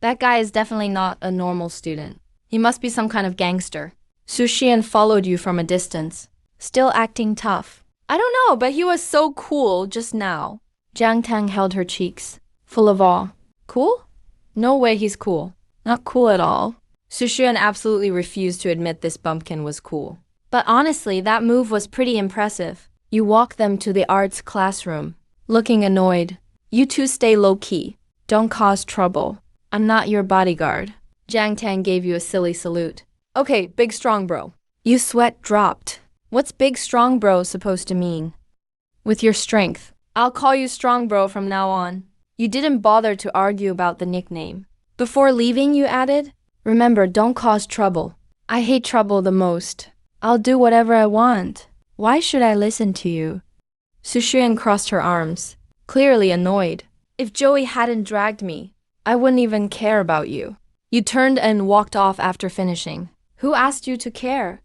[SPEAKER 1] That guy is definitely not a normal student. He must be some kind of gangster. Su Xian followed you from a distance, still acting tough. I don't know, but he was so cool just now. Jiang Tang held her cheeks, full of awe. Cool? No way he's cool. Not cool at all. Su Xian absolutely refused to admit this bumpkin was cool. But honestly, that move was pretty impressive. You walk them to the arts classroom, looking annoyed. You two stay low-key. Don't cause trouble. I'm not your bodyguard. Jiang Tang gave you a silly salute. Okay, big strong bro. You sweat dropped. What's big strong bro supposed to mean? With your strength. I'll call you strong bro from now on. You didn't bother to argue about the nickname. Before leaving, you added, remember, don't cause trouble. I hate trouble the most. I'll do whatever I want. Why should I listen to you? Su Xuan crossed her arms, clearly annoyed. If Joey hadn't dragged me, I wouldn't even care about you. You turned and walked off after finishing. Who asked you to care?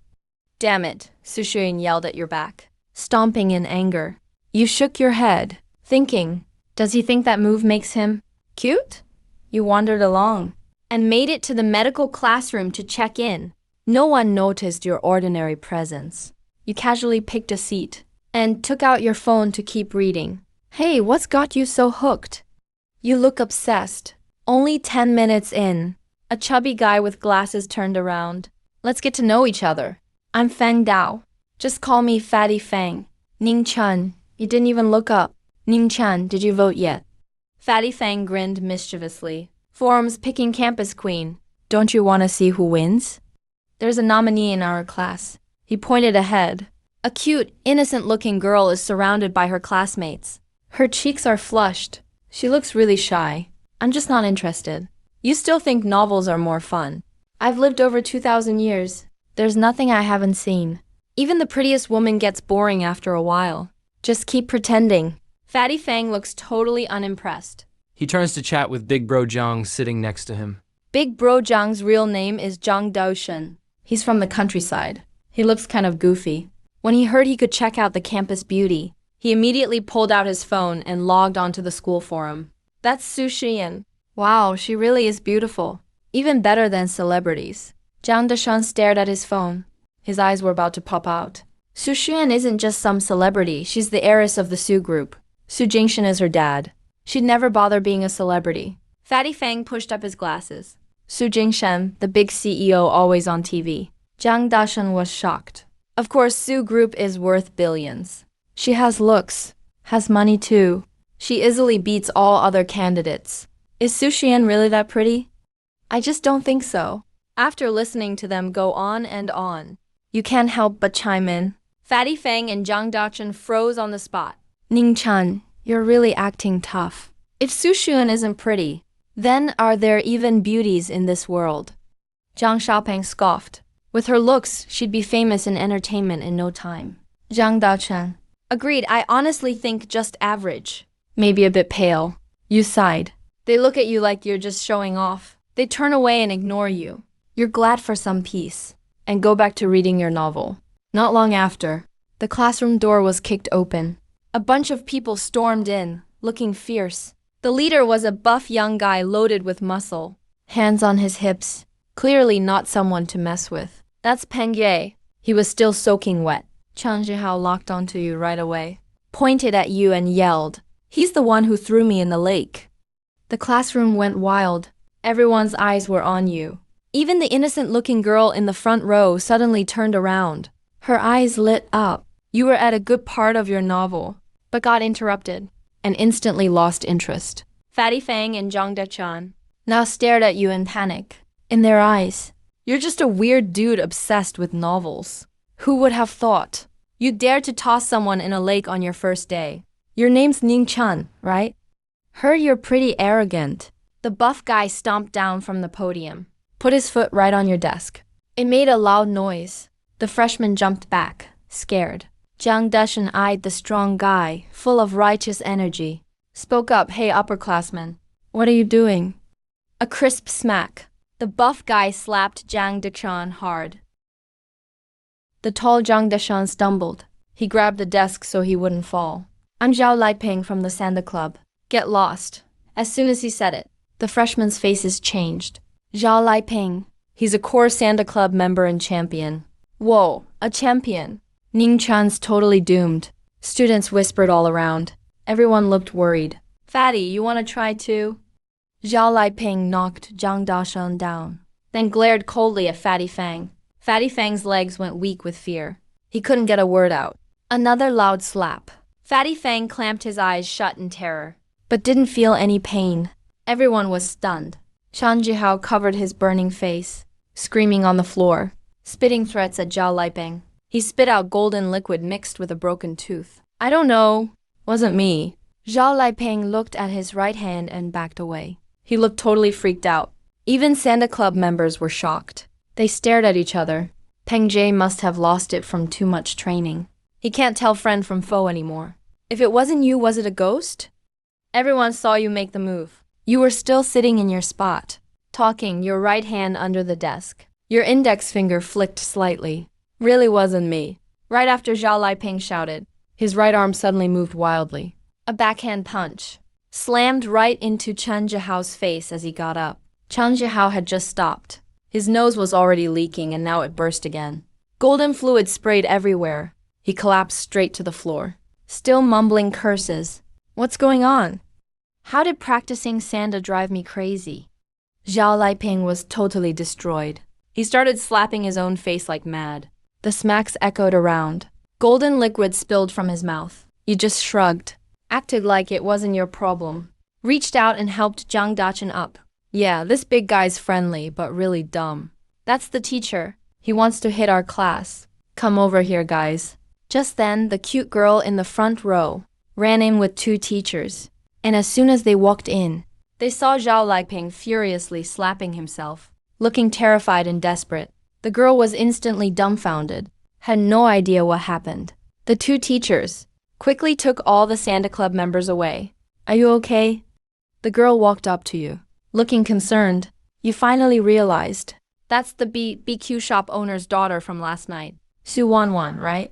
[SPEAKER 1] Damn it, Su Xuan yelled at your back, stomping in anger. You shook your head, thinking, does he think that move makes him cute? You wandered along and made it to the medical classroom to check in. No one noticed your ordinary presence. You casually picked a seat and took out your phone to keep reading. Hey, what's got you so hooked? You look obsessed. Only 10 minutes in, a chubby guy with glasses turned around. Let's get to know each other. I'm Fang Dao. Just call me Fatty Fang. Ning Chen, you didn't even look up. Ning Chen, did you vote yet? Fatty Fang grinned mischievously. Forum's picking campus queen. Don't you want to see who wins? There's a nominee in our class. He pointed ahead. A cute, innocent-looking girl is surrounded by her classmates. Her cheeks are flushed. She looks really shy. I'm just not interested. You still think novels are more fun. I've lived over 2,000 years. There's nothing I haven't seen. Even the prettiest woman gets boring after a while. Just keep pretending. Fatty Fang looks totally unimpressed.
[SPEAKER 2] He turns to chat with Big Bro Jiang sitting next to him.
[SPEAKER 1] Big Bro Zhang's real name is Zhang Daoshen. He's from the countryside. He looks kind of goofy. When he heard he could check out the campus beauty, he immediately pulled out his phone and logged onto the school forum. That's Su Xian. Wow, she really is beautiful. Even better than celebrities. Zhang Daoshen stared at his phone. His eyes were about to pop out. Su Xian isn't just some celebrity, she's the heiress of the Su group. Su Jingshan is her dad. She'd never bother being a celebrity. Fatty Fang pushed up his glasses. Su Jingshan, the big CEO always on TV. Zhang Daoshen was shocked. Of course, Su Group is worth billions. She has looks, has money too. She easily beats all other candidates. Is Su Xian really that pretty? I just don't think so. After listening to them go on and on, you can't help but chime in. Fatty Fang and Zhang Daoshen froze on the spot. Ning Chan, you're really acting tough. If Su Xian isn't pretty, then are there even beauties in this world? Zhang Xiaopeng scoffed. With her looks, she'd be famous in entertainment in no time. Zhang Daoshen. Agreed, I honestly think just average. Maybe a bit pale. You sighed. They look at you like you're just showing off. They turn away and ignore you. You're glad for some peace, and go back to reading your novel. Not long after, the classroom door was kicked open. A bunch of people stormed in, looking fierce. The leader was a buff young guy loaded with muscle, hands on his hips, clearly not someone to mess with. That's Peng Ye. He was still soaking wet. Chang Zhihao locked onto you right away, pointed at you and yelled, "He's the one who threw me in the lake." The classroom went wild. Everyone's eyes were on you. Even the innocent-looking girl in the front row suddenly turned around. Her eyes lit up. You were at a good part of your novel, but got interrupted. and instantly lost interest. Fatty Fang and Zhang Dechan now stared at you in panic. In their eyes, you're just a weird dude obsessed with novels. Who would have thought? You dared to toss someone in a lake on your first day. Your name's Ning Chan, right? Heard you're pretty arrogant. The buff guy stomped down from the podium, put his foot right on your desk. It made a loud noise. The freshman jumped back, scared. Zhang Deshan eyed the strong guy, full of righteous energy. Spoke up, hey upperclassman. What are you doing? A crisp smack. The buff guy slapped Zhang Deshan hard. The tall Zhang Deshan stumbled. He grabbed the desk so he wouldn't fall. I'm Zhao Lieping from the Sanda Club. Get lost. As soon as he said it, the freshmen's faces changed. Zhao Lieping. He's a core Sanda Club member and champion. Whoa, a champion. Ning Chan's totally doomed. Students whispered all around. Everyone looked worried. Fatty, you want to try too? Zhao Lieping knocked Zhang Daoshan down, then glared coldly at Fatty Fang. Fatty Fang's legs went weak with fear. He couldn't get a word out. Another loud slap. Fatty Fang clamped his eyes shut in terror, but didn't feel any pain. Everyone was stunned. Shan Jihao covered his burning face, screaming on the floor, spitting threats at Zhao Lieping. He spit out golden liquid mixed with a broken tooth. I don't know. Wasn't me. Zhao Lieping looked at his right hand and backed away. He looked totally freaked out. Even Sanda Club members were shocked. They stared at each other. Peng Jie must have lost it from too much training. He can't tell friend from foe anymore. If it wasn't you, was it a ghost? Everyone saw you make the move. You were still sitting in your spot, talking, your right hand under the desk. Your index finger flicked slightly. Really wasn't me. Right after Zhao Lieping shouted, his right arm suddenly moved wildly. A backhand punch slammed right into Chen Jihao's face as he got up. Chen Jihao had just stopped. His nose was already leaking and now it burst again. Golden fluid sprayed everywhere. He collapsed straight to the floor, still mumbling curses. What's going on? How did practicing Sanda drive me crazy? Zhao Lieping was totally destroyed. He started slapping his own face like mad. The smacks echoed around. Golden liquid spilled from his mouth. You just shrugged, acted like it wasn't your problem, reached out and helped Zhang Dachan up. Yeah, this big guy's friendly, but really dumb. That's the teacher. He wants to hit our class. Come over here, guys. Just then, the cute girl in the front row ran in with two teachers. And as soon as they walked in, they saw Zhao Lieping furiously slapping himself, looking terrified and desperate. The girl was instantly dumbfounded, had no idea what happened. The two teachers quickly took all the Sanda Club members away. Are you okay? The girl walked up to you, looking concerned. You finally realized. That's the BQ shop owner's daughter from last night. Su Wanwan, right?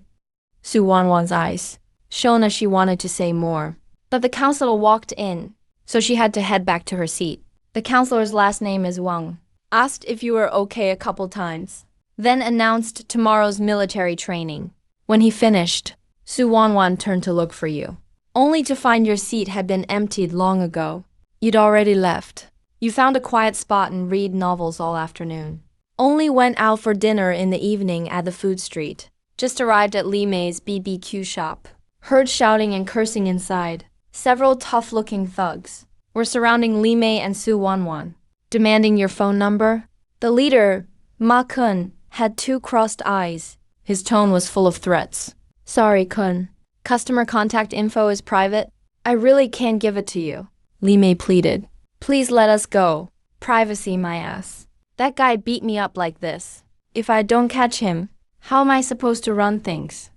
[SPEAKER 1] Su Wanwan's eyes shone as she wanted to say more. But the counselor walked in, so she had to head back to her seat. The counselor's last name is Wang. Asked if you were okay a couple times, then announced tomorrow's military training. When he finished, Su Wanwan turned to look for you, only to find your seat had been emptied long ago. You'd already left. You found a quiet spot and read novels all afternoon. Only went out for dinner in the evening at the food street. Just arrived at Li Mei's BBQ shop. Heard shouting and cursing inside. Several tough-looking thugs were surrounding Li Mei and Su Wanwan, demanding your phone number. The leader, Ma Kun, had two crossed eyes. His tone was full of threats. Sorry, Kun. Customer contact info is private. I really can't give it to you. Li Mei pleaded. Please let us go. Privacy, my ass. That guy beat me up like this. If I don't catch him, how am I supposed to run things?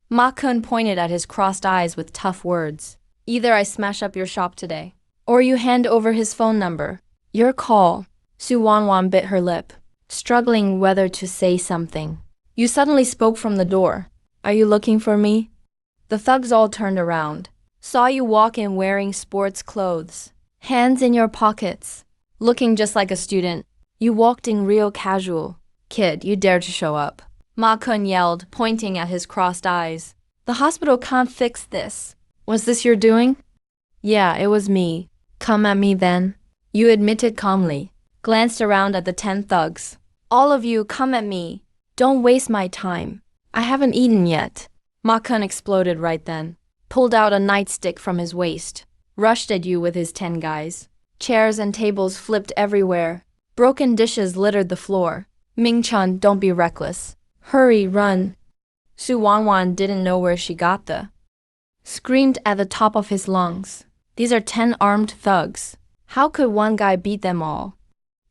[SPEAKER 1] Ma Kun pointed at his crossed eyes with tough words. Either I smash up your shop today, or you hand over his phone number. Your call. Su Wanwan bit her lip, struggling whether to say something. You suddenly spoke from the door. Are you looking for me? The thugs all turned around, saw you walk in wearing sports clothes, hands in your pockets, looking just like a student. You walked in real casual. Kid, you dare to show up. Ma Kun yelled, pointing at his crossed eyes. The hospital can't fix this. Was this your doing? Yeah, it was me. Come at me then. You admitted calmly, glanced around at the 10 thugs. All of you, come at me. Don't waste my time. I haven't eaten yet. Ma Kun exploded right then. pulled out a nightstick from his waist, rushed at you with his 10 guys. Chairs and tables flipped everywhere. Broken dishes littered the floor. Ming-chan, don't be reckless. Hurry, run. Su Wanwan didn't know where she got the screamed at the top of his lungs. These are 10 armed thugs. How could one guy beat them all?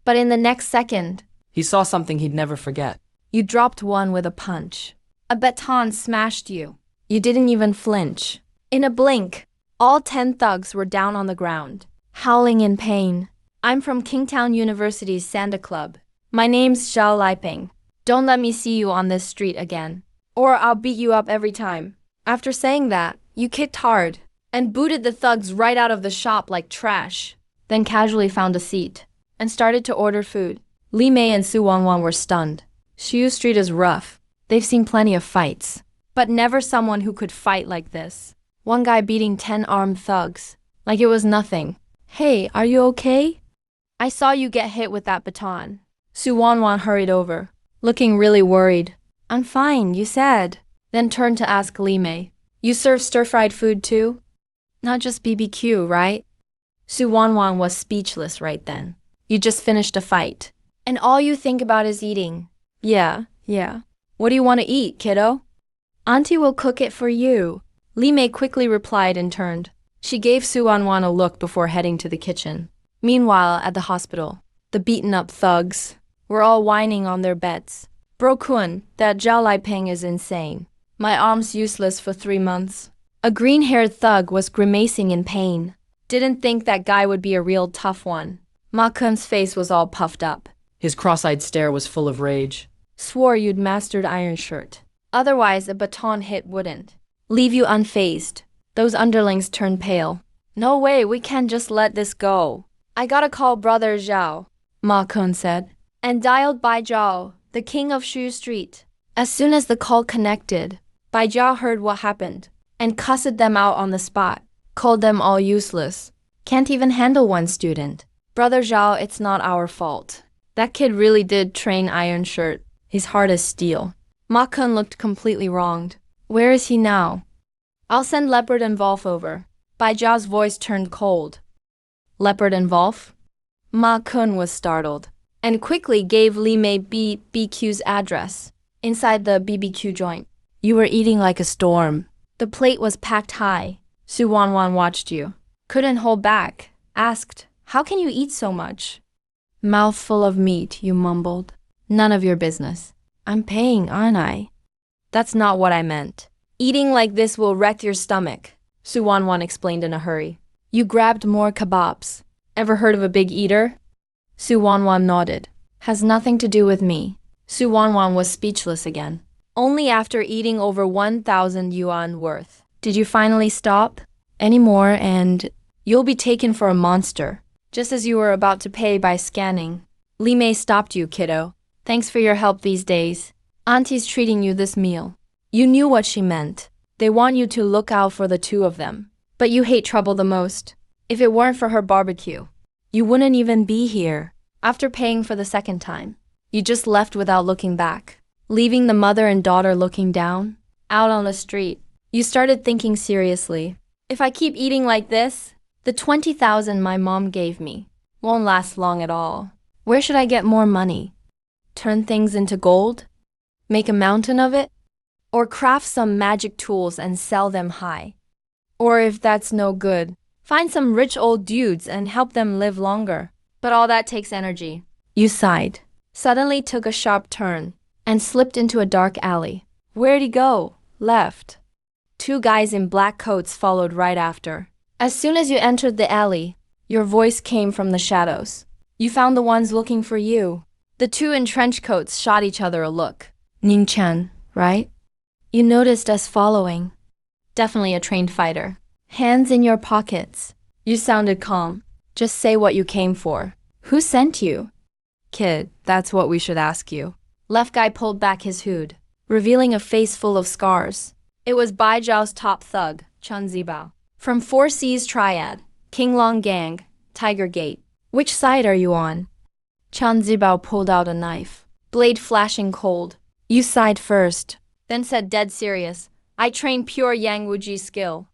[SPEAKER 1] But in the next second,
[SPEAKER 2] He saw something he'd never forget.
[SPEAKER 1] you dropped one with a punch. A baton smashed you. You didn't even flinch. In a blink, all 10 thugs were down on the ground, howling in pain. I'm from Kingtown University's Sanda Club. My name's Zhao Lieping. Don't let me see you on this street again, or I'll beat you up every time. After saying that, you kicked hard and booted the thugs right out of the shop like trash, then casually found a seat and started to order food. Li Mei and Su Wanwan were stunned. Xiu Street is rough. They've seen plenty of fights, but never someone who could fight like this. One guy beating 10 armed thugs, like it was nothing. Hey, are you okay? I saw you get hit with that baton. Su Wanwan hurried over, looking really worried. I'm fine, you said. Then turned to ask Li Mei. You serve stir-fried food too? Not just BBQ, right? Su Wanwan was speechless right then. You just finished a fight, and all you think about is eating. Yeah. What do you want to eat, kiddo? Auntie will cook it for you. Li Mei quickly replied and turned. She gave Su Wanwan a look before heading to the kitchen. Meanwhile, at the hospital, the beaten-up thugs were all whining on their beds. Bro Kun, that Zhao Lieping is insane. My arm's useless for 3 months. A green-haired thug was grimacing in pain. Didn't think that guy would be a real tough one. Ma Kun's face was all puffed up.
[SPEAKER 2] His cross-eyed stare was full of rage.
[SPEAKER 1] Swore you'd mastered Iron Shirt. Otherwise, a baton hit wouldn't leave you unfazed. Those underlings turned pale. No way, we can't just let this go. I gotta call Brother Zhao, Ma Kun said, and dialed Bai Zhao, the king of Shu Street. As soon as the call connected, Bai Zhao heard what happened and cussed them out on the spot, called them all useless. Can't even handle one student. Brother Zhao, it's not our fault. That kid really did train Iron Shirt. He's hard as steel. Ma Kun looked completely wronged. Where is he now? I'll send Leopard and Wolf over. Bai Zhao's voice turned cold. Leopard and Wolf? Ma Kun was startled and quickly gave Li Mei BBQ's address. Inside the BBQ joint, you were eating like a storm. The plate was packed high. Su Wanwan watched you. Couldn't hold back. Asked, how can you eat so much? Mouthful of meat, you mumbled. None of your business. I'm paying, aren't I? That's not what I meant. Eating like this will wreck your stomach, Su Wanwan explained in a hurry. You grabbed more kebabs. Ever heard of a big eater? Su Wanwan nodded. Has nothing to do with me. Su Wanwan was speechless again. Only after eating over 1,000 yuan worth. Did you finally stop? Any more and you'll be taken for a monster. Just as you were about to pay by scanning, Li Mei stopped you, kiddo. Thanks for your help these days. Auntie's treating you this meal. You knew what she meant. They want you to look out for the two of them. But you hate trouble the most. If it weren't for her barbecue, you wouldn't even be here. After paying for the second time, you just left without looking back, leaving the mother and daughter looking down. Out on the street, you started thinking seriously. If I keep eating like this, the 20,000 my mom gave me won't last long at all. Where should I get more money? Turn things into gold? Make a mountain of it? Or craft some magic tools and sell them high? Or if that's no good, find some rich old dudes and help them live longer. But all that takes energy. You sighed, suddenly took a sharp turn, and slipped into a dark alley. Where'd he go? Left. 2 guys in black coats followed right after. As soon as you entered the alley, your voice came from the shadows. You found the ones looking for you. The 2 in trench coats shot each other a look. Ning-chan, right? You noticed us following. Definitely a trained fighter. Hands in your pockets. You sounded calm. Just say what you came for. Who sent you? Kid, that's what we should ask you. Left guy pulled back his hood, revealing a face full of scars. It was Bai Zhao's top thug, Chun Zibao. From 4 C's Triad, King Long Gang, Tiger Gate. Which side are you on? Chun Zibao pulled out a knife, blade flashing cold. You sighed first, then said dead serious, I train pure Yang Wuji skill.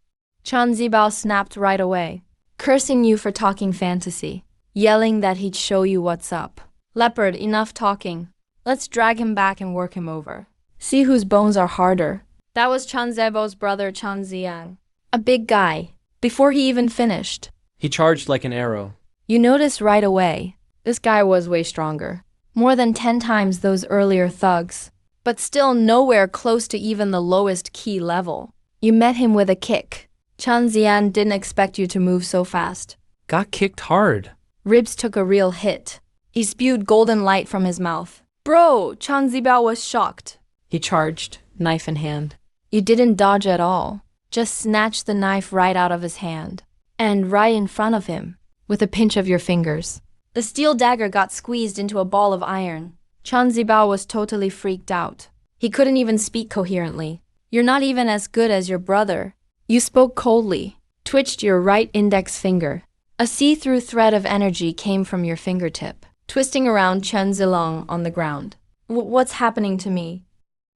[SPEAKER 1] Chan Zibao snapped right away, cursing you for talking fantasy, yelling that he'd show you what's up. Leopard, enough talking. Let's drag him back and work him over. See whose bones are harder. That was Chan Zibao's brother Chan Ziang, a big guy. Before he even finished,
[SPEAKER 2] He charged like an arrow.
[SPEAKER 1] you noticed right away, this guy was way stronger. More than 10 times those earlier thugs, but still nowhere close to even the lowest key level. You met him with a kick. Chan Zian didn't expect you to move so fast.
[SPEAKER 2] Got kicked hard.
[SPEAKER 1] Ribs took a real hit. He spewed golden light from his mouth. Bro, Chan Zibao was shocked. He charged, knife in hand. You didn't dodge at all. Just snatched the knife right out of his hand. And right in front of him, with a pinch of your fingers. The steel dagger got squeezed into a ball of iron. Chan Zibao was totally freaked out. He couldn't even speak coherently. You're not even as good as your brother. You spoke coldly, twitched your right index finger. A see-through thread of energy came from your fingertip, twisting around Chen Zilong on the ground. What's happening to me?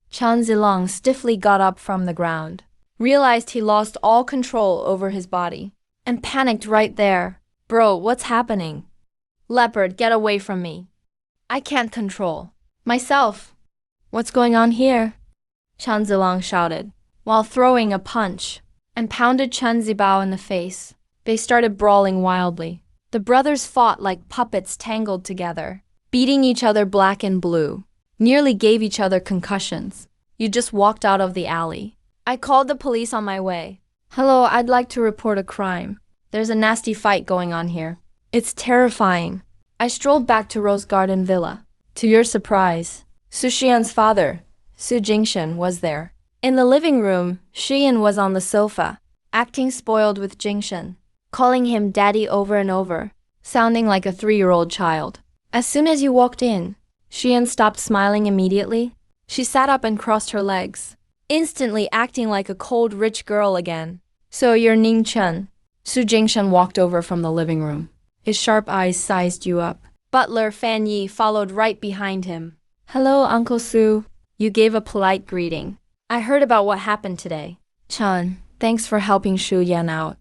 [SPEAKER 1] Chen Zilong stiffly got up from the ground, realized he lost all control over his body, and panicked right there. Bro, what's happening? Leopard, get away from me. I can't control myself. What's going on here? Chen Zilong shouted, while throwing a punch, and pounded Chen Zibao in the face. They started brawling wildly. The brothers fought like puppets tangled together, beating each other black and blue, nearly gave each other concussions. You just walked out of the alley. I called the police on my way. Hello, I'd like to report a crime. There's a nasty fight going on here. It's terrifying. I strolled back to Rose Garden Villa. To your surprise, Su Xian's father, Su Jingshen, was there. In the living room, Xian was on the sofa, acting spoiled with Jingshen, calling him daddy over and over, sounding like a 3-year-old child. As soon as you walked in, Xian stopped smiling immediately. She sat up and crossed her legs, instantly acting like a cold, rich girl again. So you're Ning Chen. Su Jingshen walked over from the living room. His sharp eyes sized you up. Butler Fan Yi followed right behind him. Hello, Uncle Su. You gave a polite greeting. I heard about what happened today. Chen, thanks for helping Shu Yan out.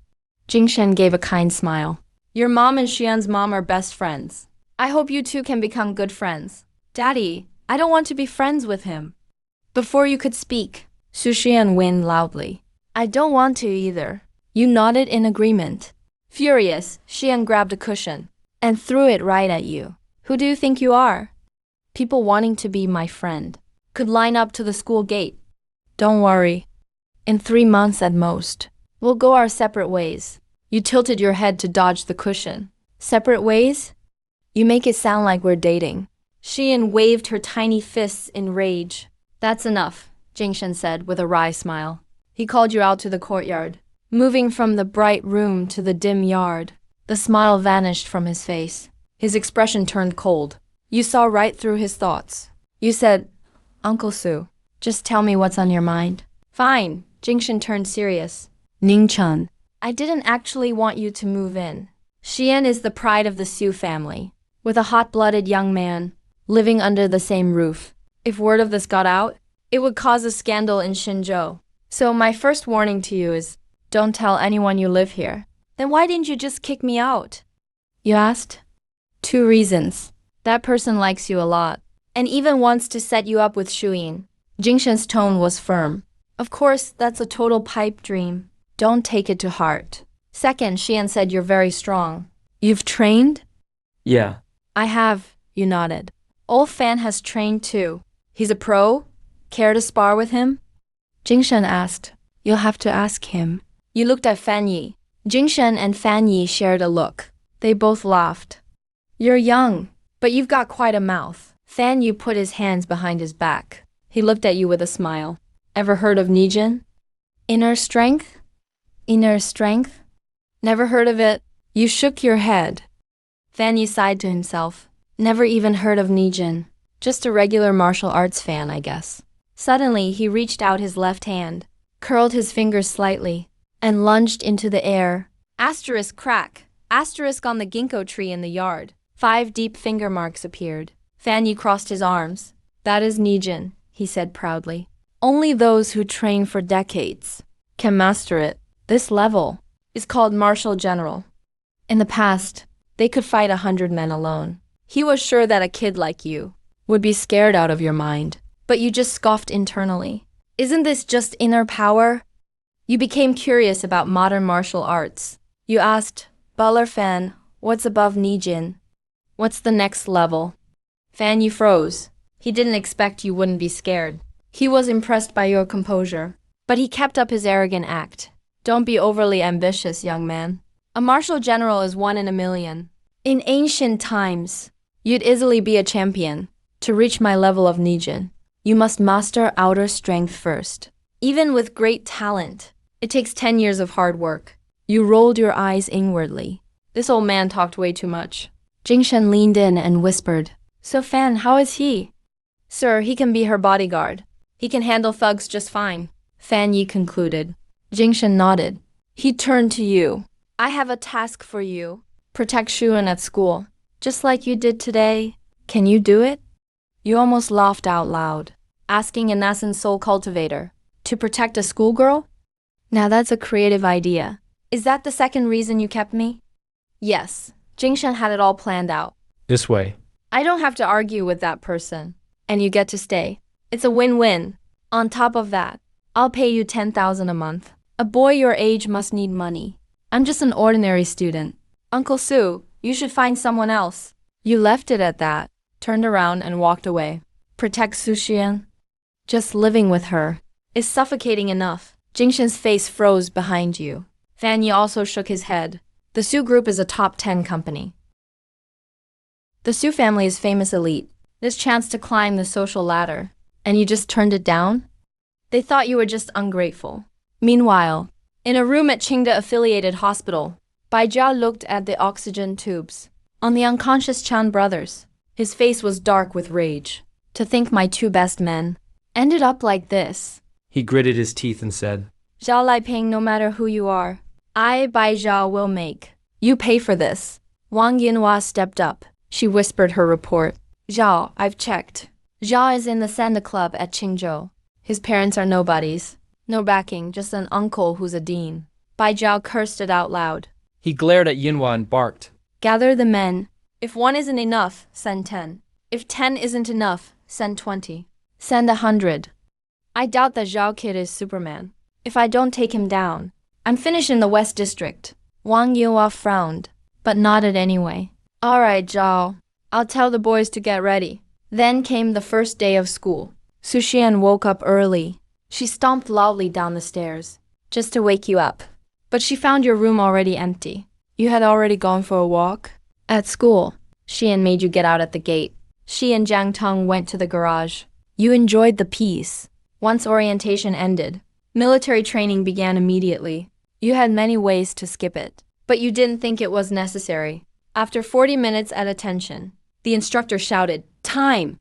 [SPEAKER 1] Jingshen gave a kind smile. Your mom and Xian's mom are best friends. I hope you two can become good friends. Daddy, I don't want to be friends with him. Before you could speak, Su Xian whined loudly. I don't want to either. You nodded in agreement. Furious, Xian grabbed a cushion and threw it right at you. Who do you think you are? People wanting to be my friend could line up to the school gate. Don't worry. In 3 months at most, we'll go our separate ways. You tilted your head to dodge the cushion. Separate ways? You make it sound like we're dating. Xian waved her tiny fists in rage. That's enough, Jingshen said with a wry smile. He called you out to the courtyard. Moving from the bright room to the dim yard, the smile vanished from his face. His expression turned cold. You saw right through his thoughts. You said, Uncle Su, just tell me what's on your mind. Fine, Jingshen turned serious. Ning Chen, I didn't actually want you to move in. Xian is the pride of the Su family, with a hot-blooded young man living under the same roof. If word of this got out, it would cause a scandal in Xinzhou. So my first warning to you is, don't tell anyone you live here. Then why didn't you just kick me out? You asked? 2 reasons. That person likes you a lot, and even wants to set you up with Shuyin. Jingshen's tone was firm. Of course, that's a total pipe dream. Don't take it to heart. Second, Xian said you're very strong. You've trained?
[SPEAKER 2] Yeah.
[SPEAKER 1] I have, you nodded. Old Fan has trained too. He's a pro? Care to spar with him? Jingshen asked. You'll have to ask him. You looked at Fan Yi. Jingshen and Fan Yi shared a look. They both laughed. You're young, but you've got quite a mouth. Fan Yi put his hands behind his back. He looked at you with a smile. Ever heard of Nijin? Inner strength? Inner strength? Never heard of it. You shook your head. Fan Yi sighed to himself. Never even heard of Nijin. Just a regular martial arts fan, I guess. Suddenly, he reached out his left hand, curled his fingers slightly, and lunged into the air. Asterisk crack. Asterisk on the ginkgo tree in the yard. 5 deep finger marks appeared. Fan Yi crossed his arms. That is Nijin, he said proudly. Only those who train for decades can master it. This level is called Martial General. In the past, they could fight 100 men alone. He was sure that a kid like you would be scared out of your mind, but you just scoffed internally. Isn't this just inner power? You became curious about modern martial arts. You asked, Belle Fan, what's above Nijin? What's the next level? Fan, you froze. He didn't expect you wouldn't be scared. He was impressed by your composure, but he kept up his arrogant act. Don't be overly ambitious, young man. A martial general is 1 in a million. In ancient times, you'd easily be a champion. To reach my level of Nijin, you must master outer strength first. Even with great talent, it takes 10 years of hard work. You rolled your eyes inwardly. This old man talked way too much. Jingshen leaned in and whispered, So Fan, how is he? Sir, he can be her bodyguard. He can handle thugs just fine. Fan Yi concluded. Jingshen nodded. He turned to you. I have a task for you. Protect Shuan at school. Just like you did today. Can you do it? You almost laughed out loud, asking a nascent soul cultivator to protect a schoolgirl? Now that's a creative idea. Is that the second reason you kept me? Yes, Jingshen had it all planned out.
[SPEAKER 2] This way.
[SPEAKER 1] I don't have to argue with that person, and you get to stay. It's a win-win. On top of that, I'll pay you 10,000 a month. A boy your age must need money. I'm just an ordinary student. Uncle Su, you should find someone else. You left it at that, turned around and walked away. Protect Sushian? Just living with her is suffocating enough. Jingshen's face froze behind you. Fan Yi also shook his head. The Su Group is a top 10 company. The Su family is famous elite. This chance to climb the social ladder, and you just turned it down? They thought you were just ungrateful. Meanwhile, in a room at Qingda-affiliated hospital, Bai Jia looked at the oxygen tubes on the unconscious Chan brothers. His face was dark with rage. To think my two best men ended up like this.
[SPEAKER 2] He gritted his teeth and said,
[SPEAKER 1] Zhao Laiping, no matter who you are, I, Bai Zhao, will make you pay for this. Wang Yinhua stepped up. She whispered her report. Zhao, I've checked. Zhao is in the Sanda Club at Qingzhou. His parents are nobodies. No backing, just an uncle who's a dean. Bai Zhao cursed it out loud.
[SPEAKER 2] He glared at Yinhua and barked.
[SPEAKER 1] Gather the men. If 1 isn't enough, send 10. If 10 isn't enough, send 20. Send 100. I doubt that Zhao Kid is Superman. If I don't take him down, I'm finished in the West District. Wang Yinhua frowned, but nodded anyway. All right, Zhao. I'll tell the boys to get ready. Then came the first day of school. Sushian woke up early. She stomped loudly down the stairs, just to wake you up. But she found your room already empty. You had already gone for a walk? At school, Xian made you get out at the gate. She and Jiang Tong went to the garage. You enjoyed the peace. Once orientation ended, military training began immediately. You had many ways to skip it, but you didn't think it was necessary. After 40 minutes at attention, the instructor shouted, Time!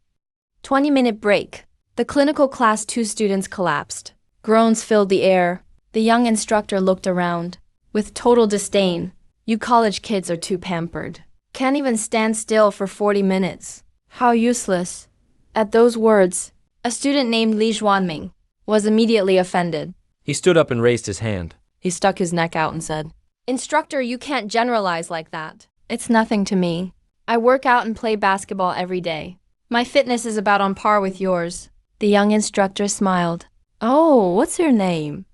[SPEAKER 1] 20-minute break. The clinical class 2 students collapsed. Groans filled the air. The young instructor looked around. With total disdain, you college kids are too pampered. Can't even stand still for 40 minutes. How useless. At those words, a student named Li Zhuanming was immediately offended.
[SPEAKER 2] He stood up and raised his hand.
[SPEAKER 1] He stuck his neck out and said, Instructor, you can't generalize like that. It's nothing to me. I work out and play basketball every day. My fitness is about on par with yours. The young instructor smiled. Oh, what's your name?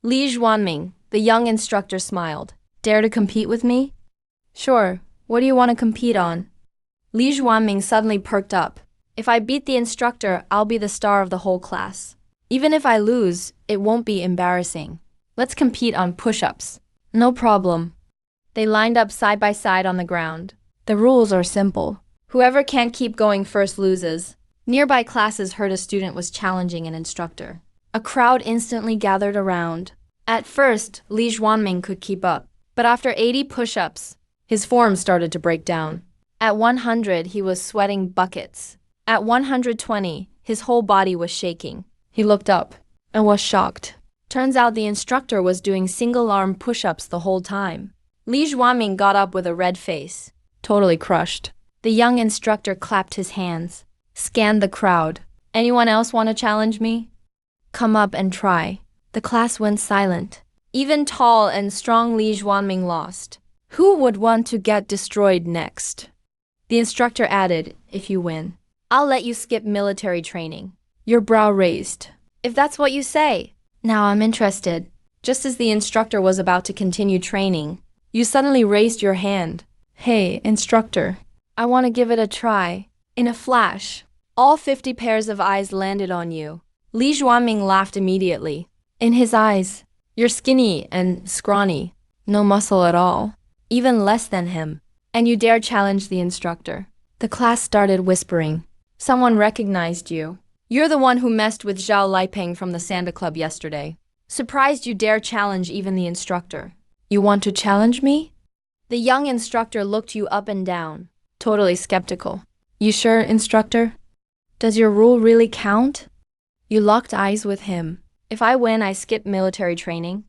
[SPEAKER 1] Li Zhuanming. The young instructor smiled. Dare to compete with me? Sure. What do you want to compete on? Li Zhuanming suddenly perked up. If I beat the instructor, I'll be the star of the whole class. Even if I lose, it won't be embarrassing. Let's compete on push-ups. No problem. They lined up side by side on the ground. The rules are simple. Whoever can't keep going first loses. Nearby classes heard a student was challenging an instructor. A crowd instantly gathered around. At first, Li Zhuanming could keep up, but after 80 push-ups, his form started to break down. At 100, he was sweating buckets. At 120, his whole body was shaking. He looked up and was shocked. Turns out the instructor was doing single-arm push-ups the whole time. Li Zhuanming got up with a red face, totally crushed. The young instructor clapped his hands, scanned the crowd. Anyone else want to challenge me? Come up and try. The class went silent. Even tall and strong Li Zhuanming lost. Who would want to get destroyed next? The instructor added, if you win, I'll let you skip military training. Your brow raised. If that's what you say. Now I'm interested. Just as the instructor was about to continue training, you suddenly raised your hand. Hey, instructor. I want to give it a try. In a flash, all 50 pairs of eyes landed on you. Li Zhuanming laughed immediately. In his eyes, you're skinny and scrawny. No muscle at all. Even less than him. And you dare challenge the instructor. The class started whispering. Someone recognized you. You're the one who messed with Zhao Lieping from the Sanda Club yesterday. Surprised you dare challenge even the instructor. You want to challenge me? The young instructor looked you up and down, totally skeptical. You sure, instructor? Does your rule really count? You locked eyes with him. If I win, I skip military training?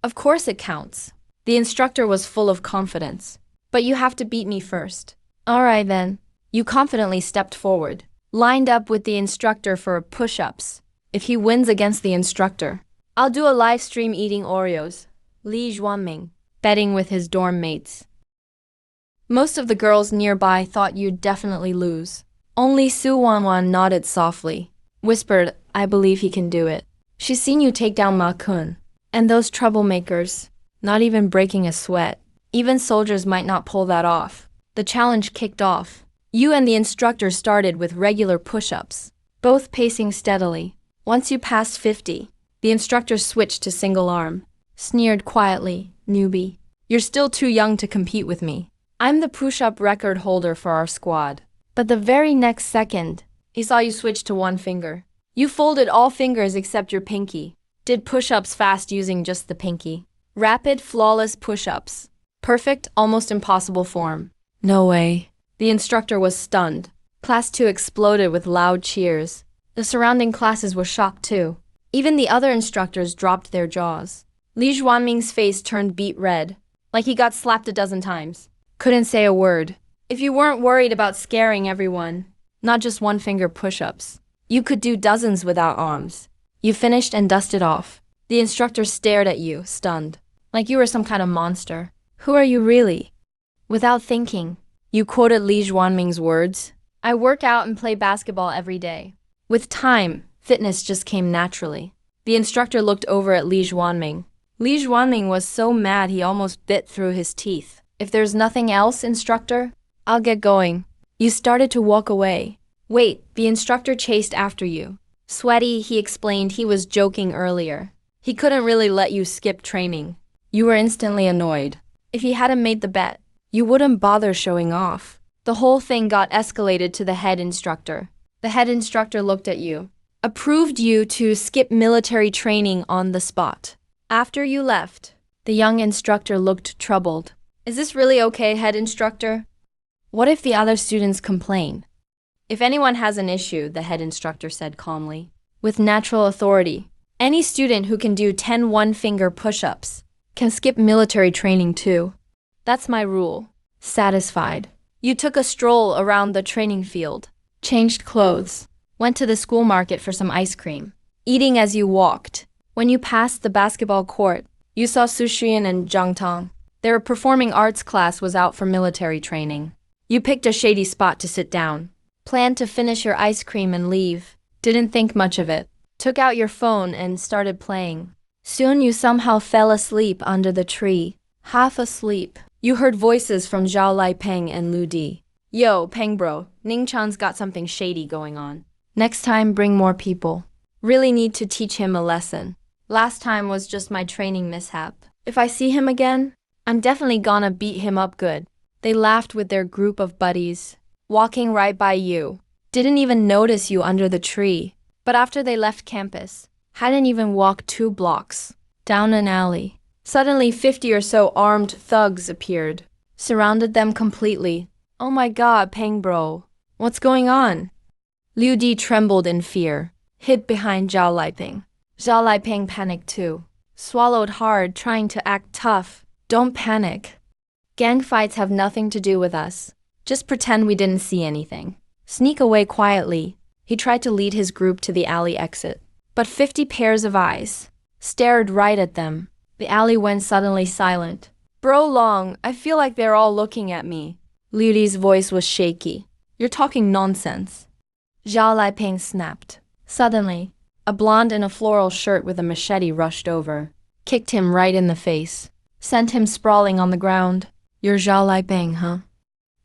[SPEAKER 1] Of course it counts. The instructor was full of confidence. But you have to beat me first. All right then. You confidently stepped forward, lined up with the instructor for push-ups. If he wins against the instructor, I'll do a live stream eating Oreos. Li Zhuanming, betting with his dorm mates. Most of the girls nearby thought you'd definitely lose. Only Su Wanwan nodded softly, whispered, I believe he can do it. She's seen you take down Ma Kun. And those troublemakers, not even breaking a sweat. Even soldiers might not pull that off. The challenge kicked off. You and the instructor started with regular push-ups, both pacing steadily. Once you passed 50, the instructor switched to single arm, sneered quietly, newbie. You're still too young to compete with me. I'm the push-up record holder for our squad. But the very next second, he saw you switch to one finger. You folded all fingers except your pinky. Did push-ups fast using just the pinky. Rapid, flawless push-ups. Perfect, almost impossible form. No way. The instructor was stunned. Class 2 exploded with loud cheers. The surrounding classes were shocked too. Even the other instructors dropped their jaws. Li Zhuanming's face turned beet red, like he got slapped a dozen times. Couldn't say a word. If you weren't worried about scaring everyone, not just one-finger push-ups, you could do dozens without arms. You finished and dusted off. The instructor stared at you, stunned, like you were some kind of monster. Who are you really? Without thinking, you quoted Li Zhuanming's words. I work out and play basketball every day. With time, fitness just came naturally. The instructor looked over at Li Zhuanming. Li Zhuanming was so mad he almost bit through his teeth. If there's nothing else, instructor, I'll get going. You started to walk away. Wait, the instructor chased after you. Sweaty, he explained he was joking earlier. He couldn't really let you skip training. You were instantly annoyed. If he hadn't made the bet, you wouldn't bother showing off. The whole thing got escalated to the head instructor. The head instructor looked at you. Approved you to skip military training on the spot. After you left, the young instructor looked troubled. Is this really okay, head instructor? What if the other students complain? If anyone has an issue, the head instructor said calmly, with natural authority, any student who can do 10 one-finger push-ups can skip military training too. That's my rule. Satisfied. You took a stroll around the training field, changed clothes, went to the school market for some ice cream, eating as you walked. When you passed the basketball court, you saw Su Xuan and Zhang Tang. Their performing arts class was out for military training. You picked a shady spot to sit down. Planned to finish your ice cream and leave. Didn't think much of it. Took out your phone and started playing. Soon you somehow fell asleep under the tree. Half asleep. You heard voices from Zhao Lieping and Lu Di. Yo, Peng bro, Ning Chan's got something shady going on. Next time bring more people. Really need to teach him a lesson. Last time was just my training mishap. If I see him again, I'm definitely gonna beat him up good. They laughed with their group of buddies, walking right by you. Didn't even notice you under the tree. But after they left campus, hadn't even walked 2 blocks. Down an alley. Suddenly 50 or so armed thugs appeared. Surrounded them completely. Oh my god, Peng bro. What's going on? Liu Di trembled in fear. Hid behind Zhao Lieping. Zhao Lieping panicked too. Swallowed hard, trying to act tough. Don't panic. Gang fights have nothing to do with us. Just pretend we didn't see anything. Sneak away quietly. He tried to lead his group to the alley exit. But 50 pairs of eyes stared right at them. The alley went suddenly silent. Bro Long, I feel like they're all looking at me. Liu Li's voice was shaky. You're talking nonsense. Zhao Laiping snapped. Suddenly, a blonde in a floral shirt with a machete rushed over, kicked him right in the face, sent him sprawling on the ground. You're Zhao Laiping, huh?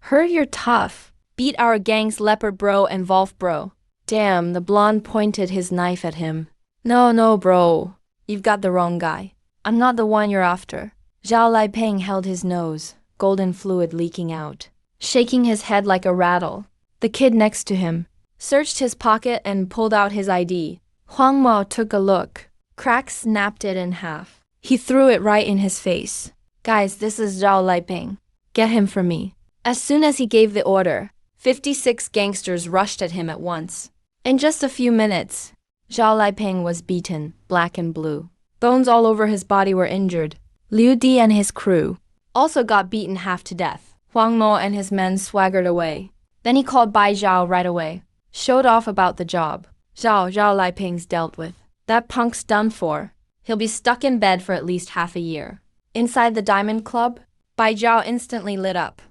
[SPEAKER 1] Heard you're tough. Beat our gang's leopard bro and Wolf bro. Damn, the blonde pointed his knife at him. No, bro. You've got the wrong guy. I'm not the one you're after. Zhao Laiping held his nose, golden fluid leaking out, shaking his head like a rattle. The kid next to him searched his pocket and pulled out his ID. Huang Mao took a look, crack snapped it in half. He threw it right in his face. Guys, this is Zhao Laiping. Get him for me. As soon as he gave the order, 56 gangsters rushed at him at once. In just a few minutes, Zhao Laiping was beaten, black and blue. Bones all over his body were injured. Liu Di and his crew also got beaten half to death. Huang Mo and his men swaggered away. Then he called Bai Zhao right away, showed off about the job. Zhao Laiping's dealt with. That punk's done for. He'll be stuck in bed for at least half a year. Inside the Diamond Club, Bai Zhao instantly lit up.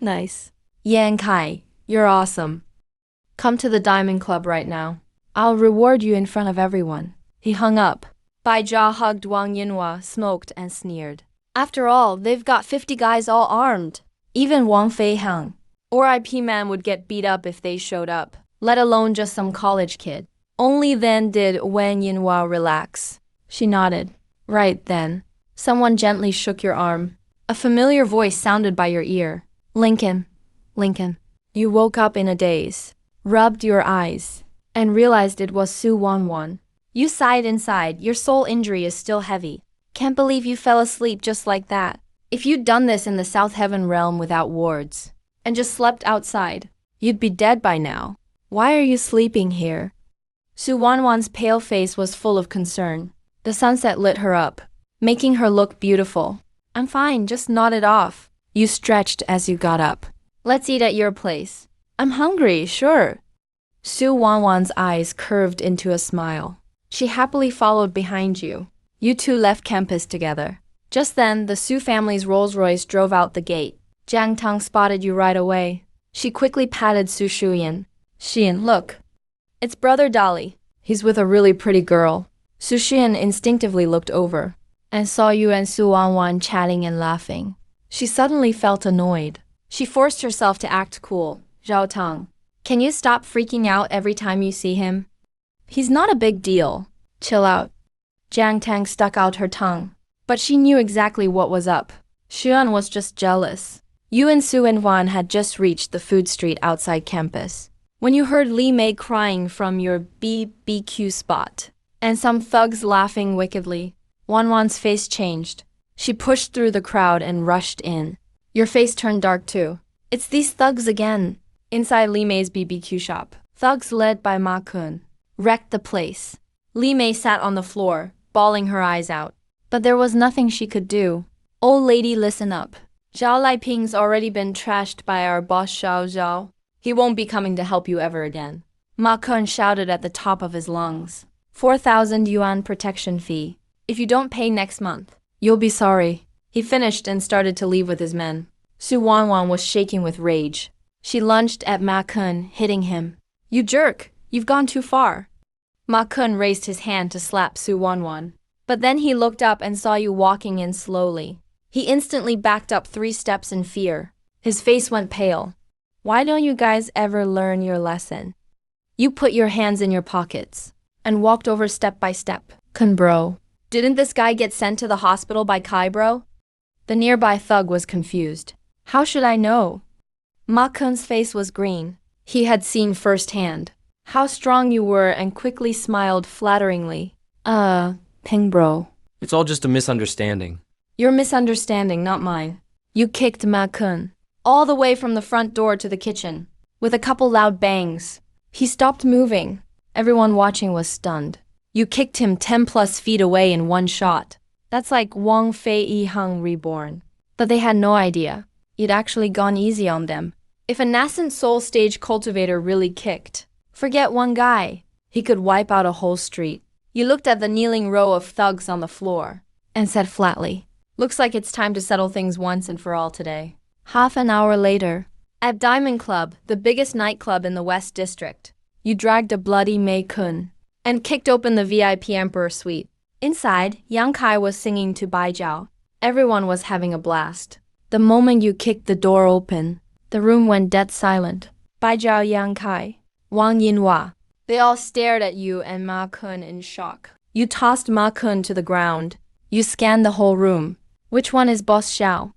[SPEAKER 1] Nice. Yan Kai, you're awesome. Come to the Diamond Club right now. I'll reward you in front of everyone. He hung up. Bai Zhao hugged Wang Yinhua, smoked and sneered. After all, they've got 50 guys all armed. Even Wang Feihang or IP Man would get beat up if they showed up, let alone just some college kid. Only then did Wang Yinhua relax. She nodded. Right then. Someone gently shook your arm. A familiar voice sounded by your ear. Lincoln. You woke up in a daze, rubbed your eyes, and realized it was Su Wanwan. You sighed inside. Your soul injury is still heavy. Can't believe you fell asleep just like that. If you'd done this in the South Heaven realm without wards, and just slept outside, you'd be dead by now. Why are you sleeping here? Su Wanwan's pale face was full of concern. The sunset lit her up, making her look beautiful. I'm fine, just nod it off. You stretched as you got up. Let's eat at your place. I'm hungry, sure. Su Wanwan's eyes curved into a smile. She happily followed behind you. You two left campus together. Just then, the Su family's Rolls-Royce drove out the gate. Jiang Tang spotted you right away. She quickly patted Su Shuyan. Xian, look. It's Brother Dolly. He's with a really pretty girl. Su Shuyan instinctively looked over and saw you and Su Wanwan chatting and laughing. She suddenly felt annoyed. She forced herself to act cool. Zhao Tang, can you stop freaking out every time you see him? He's not a big deal. Chill out. Jiang Tang stuck out her tongue, but she knew exactly what was up. Xuan was just jealous. You and Su and Wan had just reached the food street outside campus when you heard Li Mei crying from your BBQ spot and some thugs laughing wickedly. Wan's face changed. She pushed through the crowd and rushed in. Your face turned dark too. It's these thugs again. Inside Li Mei's BBQ shop, thugs led by Ma Kun wrecked the place. Li Mei sat on the floor, bawling her eyes out. But there was nothing she could do. Old lady, listen up. Zhao Laiping's already been trashed by our boss Xiao Zhao. He won't be coming to help you ever again. Ma Kun shouted at the top of his lungs. 4,000 yuan protection fee. If you don't pay next month, you'll be sorry. He finished and started to leave with his men. Su Wanwan was shaking with rage. She lunged at Ma Kun, hitting him. You jerk! You've gone too far. Ma Kun raised his hand to slap Su Wanwan. But then he looked up and saw you walking in slowly. He instantly backed up 3 steps in fear. His face went pale. Why don't you guys ever learn your lesson? You put your hands in your pockets and walked over step by step. Kun bro. Didn't this guy get sent to the hospital by Kai bro? The nearby thug was confused. How should I know? Ma Kun's face was green. He had seen firsthand how strong you were and quickly smiled flatteringly. Ping bro.
[SPEAKER 2] It's all just a misunderstanding.
[SPEAKER 1] Your misunderstanding, not mine. You kicked Ma Kun all the way from the front door to the kitchen with a couple loud bangs. He stopped moving. Everyone watching was stunned. You kicked him 10+ feet away in one shot. That's like Wang Feihang Reborn. But they had no idea. You'd actually gone easy on them. If a nascent soul stage cultivator really kicked, forget one guy. He could wipe out a whole street. You looked at the kneeling row of thugs on the floor. and said flatly, "Looks like it's time to settle things once and for all today." Half an hour later, at Diamond Club, the biggest nightclub in the West District, you dragged a bloody Mei Kun and kicked open the VIP Emperor suite. Inside, Yang Kai was singing to Bai Jiao. Everyone was having a blast. The moment you kicked the door open, the room went dead silent. Bai Jiao, Yang Kai, Wang Yinhua. They all stared at you and Ma Kun in shock. You tossed Ma Kun to the ground. You scanned the whole room. "Which one is Boss Xiao?"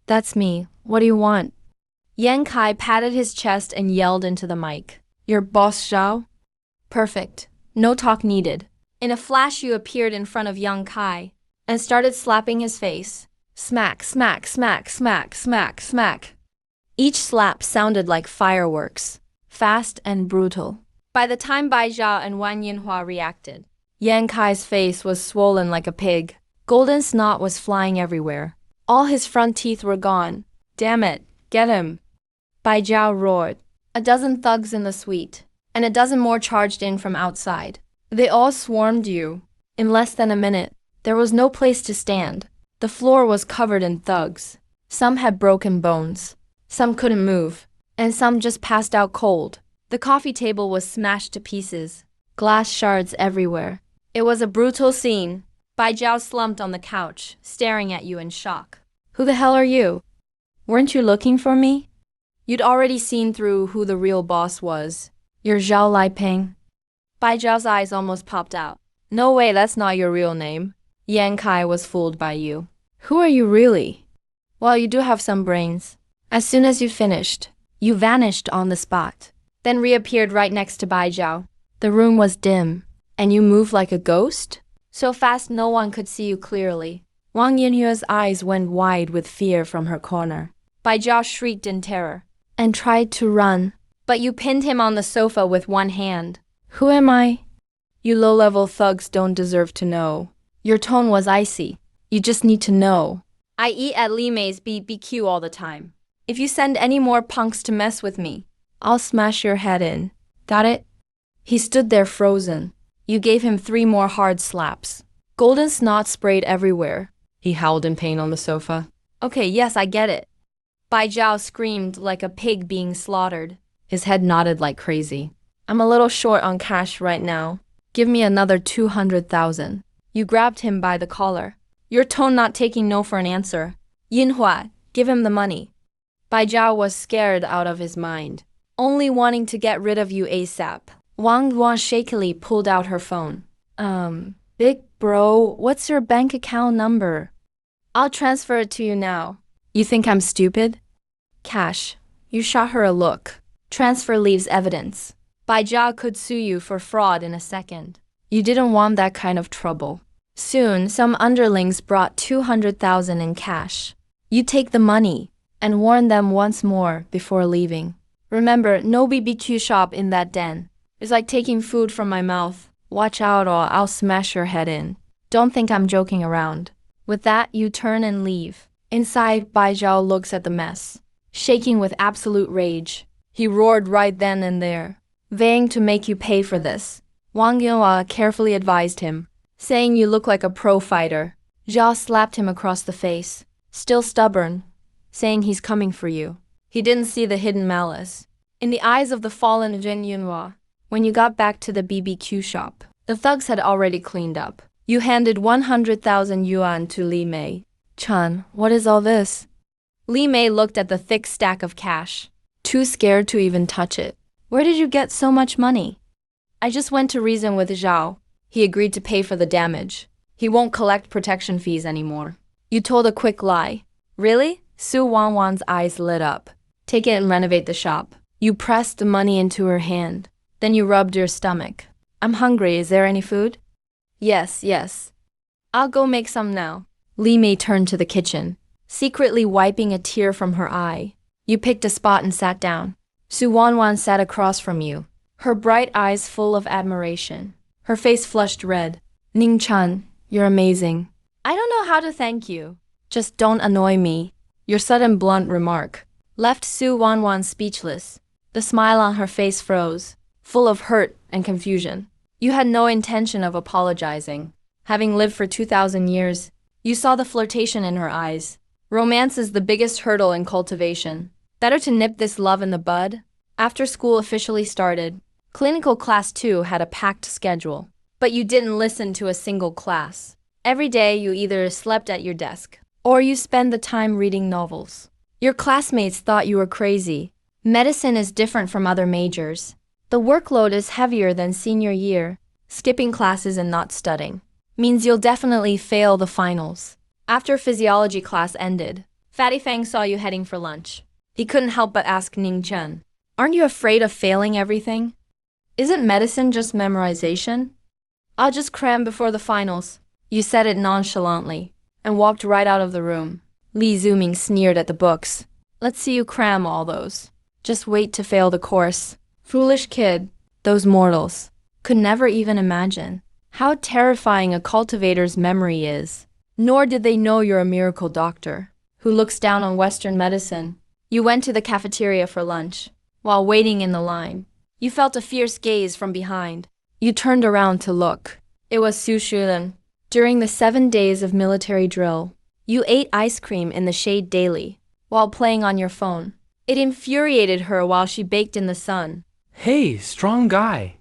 [SPEAKER 1] "That's me. What do you want?" Yang Kai patted his chest and yelled into the mic. "You're Boss Xiao?" "Perfect. No talk needed." In a flash you appeared in front of Yang Kai and started slapping his face. Smack, smack, smack, smack, smack, smack. Each slap sounded like fireworks, fast and brutal. By the time Bai Zhao and Wang Yinhua reacted, Yang Kai's face was swollen like a pig. Golden snot was flying everywhere. All his front teeth were gone. "Damn it, get him!" Bai Zhao roared. A dozen thugs in the suite, and a dozen more charged in from outside. They all swarmed you. In less than a minute, there was no place to stand. The floor was covered in thugs. Some had broken bones. Some couldn't move, and some just passed out cold. The coffee table was smashed to pieces. Glass shards everywhere. It was a brutal scene. Bai Zhao slumped on the couch, staring at you in shock. "Who the hell are you? Weren't you looking for me?" You'd already seen through who the real boss was. "You're Zhao Lieping." Bai Zhao's eyes almost popped out. "No way, that's not your real name." Yang Kai was fooled by you. "Who are you really?" "Well, you do have some brains." As soon as you finished, you vanished on the spot, then reappeared right next to Bai Zhao. The room was dim, and you moved like a ghost? So fast no one could see you clearly. Wang Yinhua's eyes went wide with fear from her corner. Bai Zhao shrieked in terror and tried to run, but you pinned him on the sofa with one hand. "Who am I?" "You low-level thugs don't deserve to know." Your tone was icy. "You just need to know. I eat at Li Mei's BBQ all the time. If you send any more punks to mess with me, I'll smash your head in. Got it?" He stood there frozen. You gave him 3 more hard slaps. Golden snot sprayed everywhere. He howled in pain on the sofa. "Okay, yes, I get it." Bai Zhao screamed like a pig being slaughtered. His head nodded like crazy. "I'm a little short on cash right now. Give me another 200,000. You grabbed him by the collar, your tone not taking no for an answer. "Yinhua, give him the money." Bai Zhao was scared out of his mind, only wanting to get rid of you ASAP. Wang Yuan shakily pulled out her phone. Big bro, what's your bank account number?" "I'll transfer it to you now." "You think I'm stupid?" "Cash." You shot her a look. "Transfer leaves evidence. Bai Zhao could sue you for fraud in a second." You didn't want that kind of trouble. Soon, some underlings brought 200,000 in cash. You take the money and warn them once more before leaving. "Remember, no BBQ shop in that den. It's like taking food from my mouth. Watch out or I'll smash your head in. Don't think I'm joking around." With that, you turn and leave. Inside, Bai Zhao looks at the mess, shaking with absolute rage. He roared right then and there, vowing to make you pay for this. Wang Yinhua carefully advised him, saying you look like a pro fighter. Zhao slapped him across the face, still stubborn, saying he's coming for you. He didn't see the hidden malice in the eyes of the fallen Zhen Yunhua. When you got back to the BBQ shop, the thugs had already cleaned up. You handed 100,000 yuan to Li Mei. "Chan, what is all this?" Li Mei looked at the thick stack of cash, too scared to even touch it. "Where did you get so much money?" "I just went to reason with Zhao. He agreed to pay for the damage. He won't collect protection fees anymore." You told a quick lie. "Really?" Su Wanwan's eyes lit up. "Take it and renovate the shop." You pressed the money into her hand. Then you rubbed your stomach. "I'm hungry. Is there any food?" Yes. "I'll go make some now." Li Mei turned to the kitchen, secretly wiping a tear from her eye. You picked a spot and sat down. Su Wanwan sat across from you, her bright eyes full of admiration. Her face flushed red. "Ning Chan, you're amazing." "I don't know how to thank you." "Just don't annoy me." Your sudden blunt remark left Su Wanwan speechless. The smile on her face froze, full of hurt and confusion. You had no intention of apologizing. Having lived for 2,000 years, You saw the flirtation in her eyes. Romance is the biggest hurdle in cultivation. Better to nip this love in the bud. After school officially started, clinical class 2 had a packed schedule. But you didn't listen to a single class. Every day you either slept at your desk, or you spend the time reading novels. Your classmates thought you were crazy. Medicine is different from other majors. The workload is heavier than senior year. Skipping classes and not studying means you'll definitely fail the finals. After physiology class ended, Fatty Fang saw you heading for lunch. He couldn't help but ask Ning Chen, "Aren't you afraid of failing everything? Isn't medicine just memorization?" "I'll just cram before the finals." You said it nonchalantly and walked right out of the room. Li Zuming sneered at the books. "Let's see you cram all those. Just wait to fail the course." Foolish kid. Those mortals could never even imagine how terrifying a cultivator's memory is. Nor did they know you're a miracle doctor who looks down on Western medicine. You went to the cafeteria for lunch. While waiting in the line, you felt a fierce gaze from behind. You turned around to look. It was Su Shuren. During the 7 days of military drill, you ate ice cream in the shade daily while playing on your phone. It infuriated her while she baked in the sun.
[SPEAKER 2] Hey, strong guy.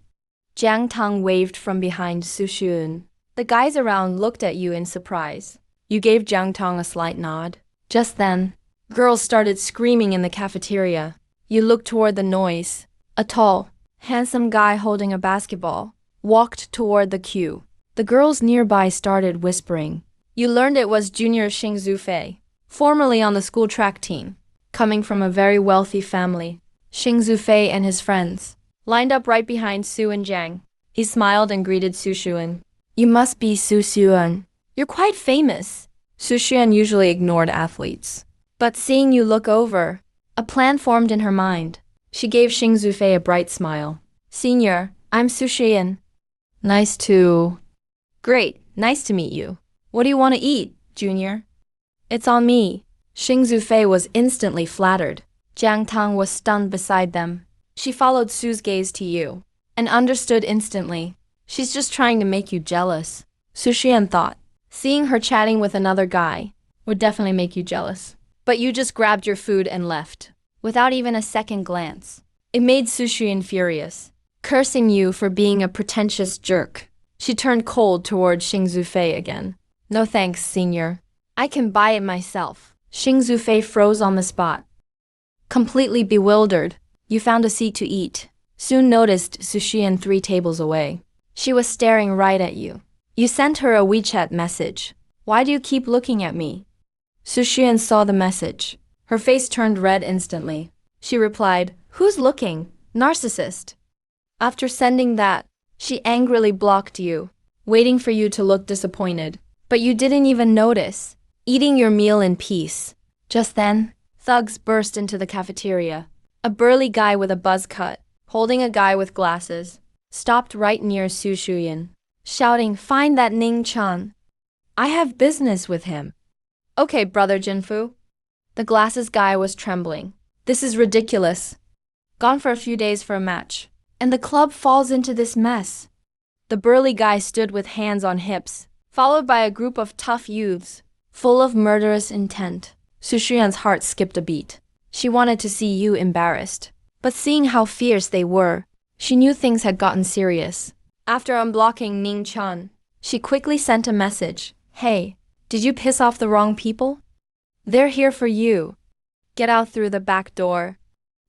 [SPEAKER 1] Jiang Tang waved from behind Su Shun. The guys around looked at you in surprise. You gave Jiang Tang a slight nod. Just then, girls started screaming in the cafeteria. You looked toward the noise. A tall, handsome guy holding a basketball walked toward the queue. The girls nearby started whispering. You learned it was Junior Xing Zufei, formerly on the school track team, coming from a very wealthy family. Xing Zufei and his friends lined up right behind Su and Jiang. He smiled and greeted Su Xuan. "You must be Su Xuan. You're quite famous." Su Xuan usually ignored athletes. But seeing you look over, a plan formed in her mind. She gave Xing Zufei a bright smile. "Senior, I'm Su Xuan. Great, nice to meet you. What do you want to eat, Junior?" "It's on me." Xing Zufei was instantly flattered. Jiang Tang was stunned beside them. She followed Su's gaze to you and understood instantly. She's just trying to make you jealous. Su Xian thought. Seeing her chatting with another guy would definitely make you jealous. But you just grabbed your food and left, without even a second glance. It made Su Xian furious, cursing you for being a pretentious jerk. She turned cold toward Xing Zufei again. "No thanks, senior. I can buy it myself." Xing Zufei froze on the spot. Completely bewildered, you found a seat to eat. Soon noticed Su Xian 3 tables away. She was staring right at you. You sent her a WeChat message. "Why do you keep looking at me?" Su Xian saw the message. Her face turned red instantly. She replied, "Who's looking? Narcissist." After sending that, she angrily blocked you, waiting for you to look disappointed. But you didn't even notice, eating your meal in peace. Just then, thugs burst into the cafeteria. A burly guy with a buzz cut, holding a guy with glasses, stopped right near Su Shuyan, shouting, "Find that Ning Chan. I have business with him." "Okay, brother Jinfu." The glasses guy was trembling. "This is ridiculous. Gone for a few days for a match, and the club falls into this mess." The burly guy stood with hands on hips, followed by a group of tough youths, full of murderous intent. Su Shuyan's heart skipped a beat. She wanted to see you embarrassed, but seeing how fierce they were, she knew things had gotten serious. After unblocking Ning Chan, she quickly sent a message. "Hey, did you piss off the wrong people? They're here for you. Get out through the back door."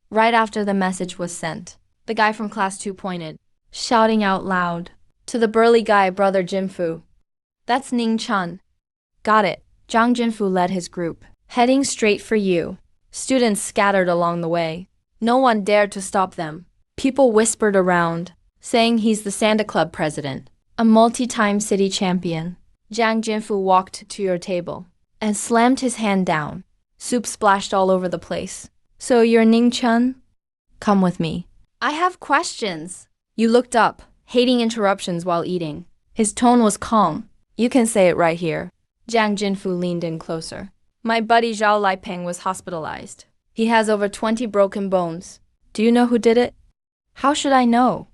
[SPEAKER 1] Right after the message was sent, the guy from class 2 pointed, shouting out loud to the burly guy, "Brother Jinfu. That's Ning Chan." "Got it." Zhang Jinfu led his group, heading straight for you. Students scattered along the way. No one dared to stop them. People whispered around, saying he's the Santa Club president, a multi-time city champion. Zhang Jinfu walked to your table and slammed his hand down. Soup splashed all over the place. "So you're Ning Chen? Come with me. I have questions." You looked up, hating interruptions while eating. His tone was calm. "You can say it right here." Zhang Jinfu leaned in closer. "My buddy Zhao Liepeng was hospitalized. He has over 20 broken bones. Do you know who did it?" "How should I know?"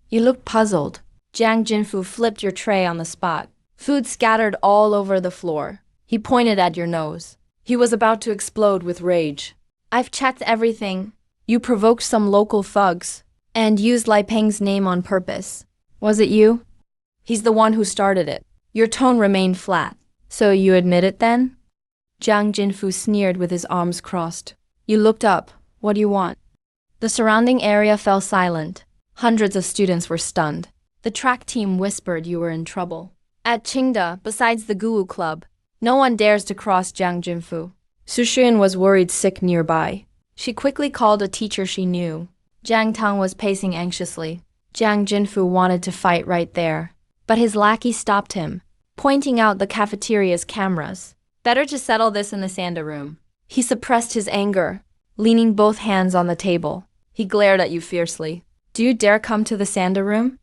[SPEAKER 1] You looked puzzled. Zhang Jinfu flipped your tray on the spot. Food scattered all over the floor. He pointed at your nose. He was about to explode with rage. I've checked everything. You provoked some local thugs and used Lai Peng's name on purpose. Was it you? He's the one who started it. Your tone remained flat. So you admit it then? Jiang Jinfu sneered with his arms crossed. You looked up. What do you want? The surrounding area fell silent. Hundreds of students were stunned. The track team whispered you were in trouble. At Qingda, besides the Guru Club, no one dares to cross Jiang Jinfu. Su Xun was worried sick nearby. She quickly called a teacher she knew. Jiang Tang was pacing anxiously. Jiang Jinfu wanted to fight right there, but his lackey stopped him, pointing out the cafeteria's cameras. Better to settle this in the Sanda room. He suppressed his anger, leaning both hands on the table. He glared at you fiercely. Do you dare come to the Sanda room?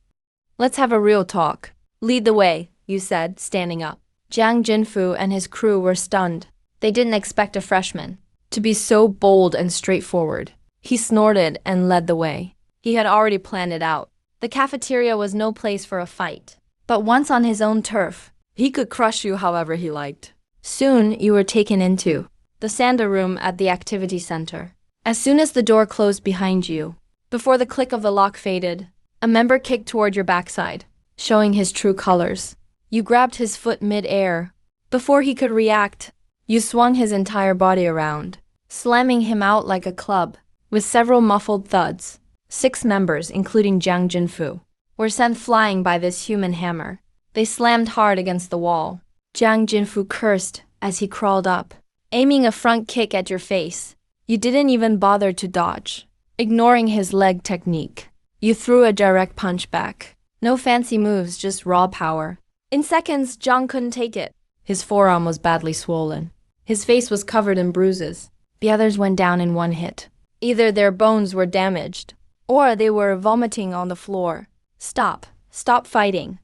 [SPEAKER 1] Let's have a real talk. Lead the way, you said, standing up. Jiang Jinfu and his crew were stunned. They didn't expect a freshman to be so bold and straightforward. He snorted and led the way. He had already planned it out. The cafeteria was no place for a fight. But once on his own turf, he could crush you however he liked. Soon you were taken into the Sanda room at the activity center. As soon as the door closed behind you, before the click of the lock faded, a member kicked toward your backside, showing his true colors. You grabbed his foot mid-air. Before he could react, you swung his entire body around, slamming him out like a club. With several muffled thuds, 6 members, including Jiang Jinfu, were sent flying by this human hammer. They slammed hard against the wall. Jiang Jinfu cursed as he crawled up, aiming a front kick at your face. You didn't even bother to dodge. Ignoring his leg technique, you threw a direct punch back. No fancy moves, just raw power. In seconds, Jiang couldn't take it. His forearm was badly swollen. His face was covered in bruises. The others went down in one hit. Either their bones were damaged, or they were vomiting on the floor. Stop. Stop fighting.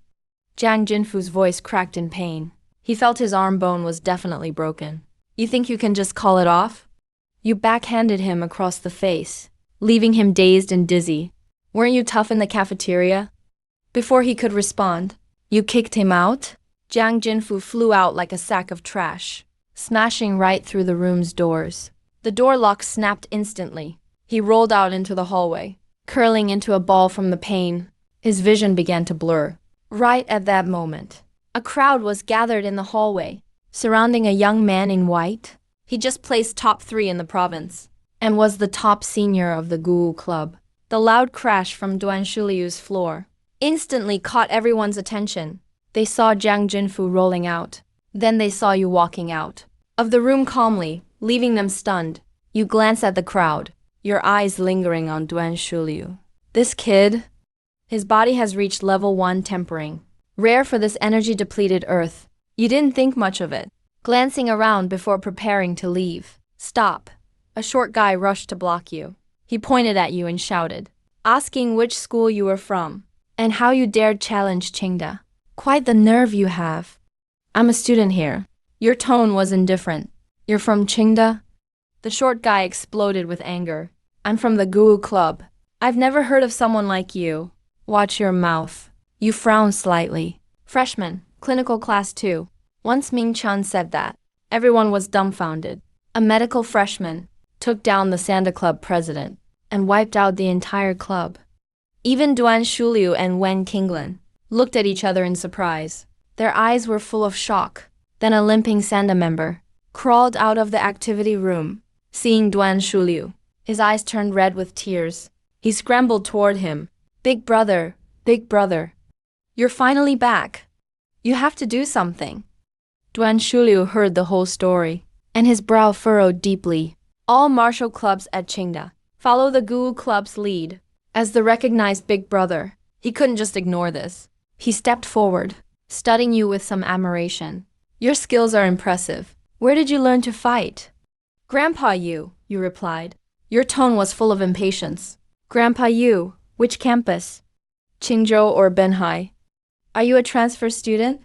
[SPEAKER 1] Jiang Jinfu's voice cracked in pain. He felt his arm bone was definitely broken. You think you can just call it off? You backhanded him across the face, leaving him dazed and dizzy. Weren't you tough in the cafeteria? Before he could respond, you kicked him out? Jiang Jinfu flew out like a sack of trash, smashing right through the room's doors. The door lock snapped instantly. He rolled out into the hallway, curling into a ball from the pain. His vision began to blur. Right at that moment, a crowd was gathered in the hallway, surrounding a young man in white. He just placed top 3 in the province, and was the top senior of the Guru Club. The loud crash from Duan Shuliu's floor instantly caught everyone's attention. They saw Jiang Jinfu rolling out. Then they saw you walking out of the room calmly, leaving them stunned. You glance at the crowd, your eyes lingering on Duan Shuliu. This kid, his body has reached level 1 tempering, rare for this energy-depleted earth. You didn't think much of it, glancing around before preparing to leave. Stop. A short guy rushed to block you. He pointed at you and shouted, asking which school you were from, and how you dared challenge Qingda. Quite the nerve you have. I'm a student here. Your tone was indifferent. You're from Qingda? The short guy exploded with anger. I'm from the Guru Club. I've never heard of someone like you. Watch your mouth. You frowned slightly. Freshman, clinical class 2. Once Ming Chun said that, everyone was dumbfounded. A medical freshman took down the Sanda Club president and wiped out the entire club. Even Duan Shuliu and Wen Qinglan looked at each other in surprise. Their eyes were full of shock. Then a limping Sanda member crawled out of the activity room, seeing Duan Shuliu. His eyes turned red with tears. He scrambled toward him. Big brother, you're finally back. You have to do something. Duan Shuliu heard the whole story, and his brow furrowed deeply. All martial clubs at Qingda follow the Guru Club's lead. As the recognized big brother, he couldn't just ignore this. He stepped forward, studying you with some admiration. Your skills are impressive. Where did you learn to fight? Grandpa you replied. Your tone was full of impatience. Grandpa you, which campus? Qingzhou or Benhai? Are you a transfer student?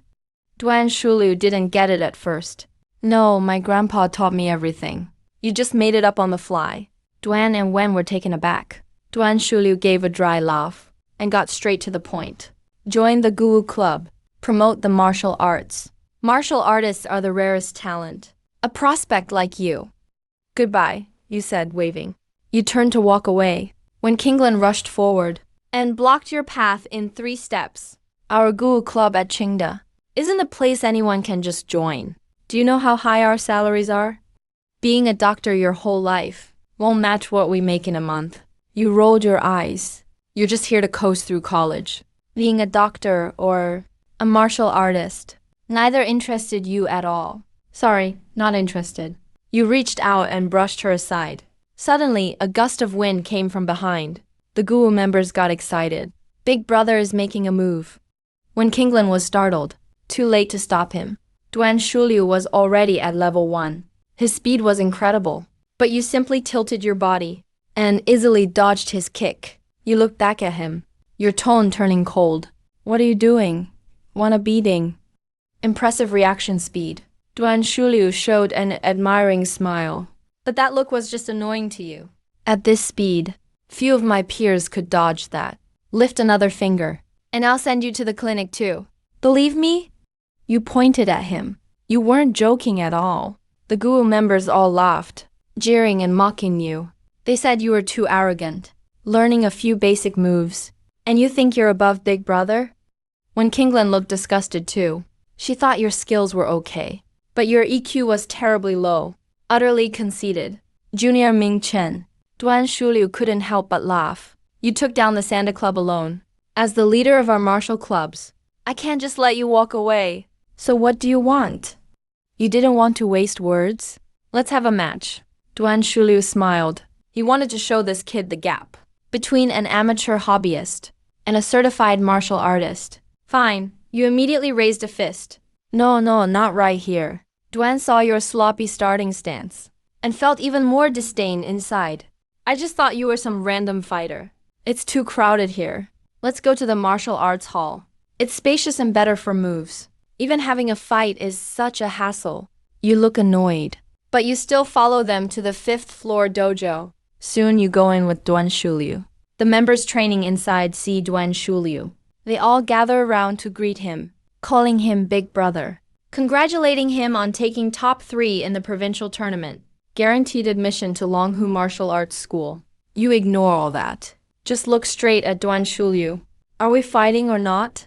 [SPEAKER 1] Duan Shuliu didn't get it at first. No, my grandpa taught me everything. You just made it up on the fly. Duan and Wen were taken aback. Duan Shuliu gave a dry laugh and got straight to the point. Join the Guru Club. promote the martial arts. Martial artists are the rarest talent. A prospect like you. Goodbye, you said, waving. You turned to walk away, when Kinglan rushed forward and blocked your path in 3 steps. Our Guru Club at Qingda isn't a place anyone can just join. Do you know how high our salaries are? Being a doctor your whole life won't match what we make in a month. You rolled your eyes. You're just here to coast through college. Being a doctor or a martial artist, neither interested you at all. Sorry, not interested. You reached out and brushed her aside. Suddenly, a gust of wind came from behind. The Guru members got excited. Big Brother is making a move. When Kinglan was startled, too late to stop him. Duan Shuliu was already at level 1. His speed was incredible, but you simply tilted your body and easily dodged his kick. You looked back at him, your tone turning cold. What are you doing? Want a beating? Impressive reaction speed. Duan Shuliu showed an admiring smile. But that look was just annoying to you. At this speed, few of my peers could dodge that. Lift another finger, and I'll send you to the clinic too. Believe me? You pointed at him. You weren't joking at all. The Guru members all laughed, jeering and mocking you. They said you were too arrogant, learning a few basic moves. And you think you're above Big Brother? When Kinglan looked disgusted too, she thought your skills were okay. But your EQ was terribly low, utterly conceited. Junior Ming Chen, Duan Shuliu couldn't help but laugh. You took down the Sanda Club alone. As the leader of our martial clubs, I can't just let you walk away. So what do you want? You didn't want to waste words? Let's have a match. Duan Shuliu smiled. He wanted to show this kid the gap between an amateur hobbyist and a certified martial artist. Fine, you immediately raised a fist. No, not right here. Duan saw your sloppy starting stance and felt even more disdain inside. I just thought you were some random fighter. It's too crowded here. Let's go to the martial arts hall. It's spacious and better for moves. Even having a fight is such a hassle. You look annoyed, but you still follow them to the 5th floor dojo. Soon you go in with Duan Shuliu. The members training inside see Duan Shuliu. They all gather around to greet him, calling him Big Brother, congratulating him on taking top 3 in the provincial tournament, guaranteed admission to Longhu Martial Arts School. You ignore all that. Just look straight at Duan Shuliu. Are we fighting or not?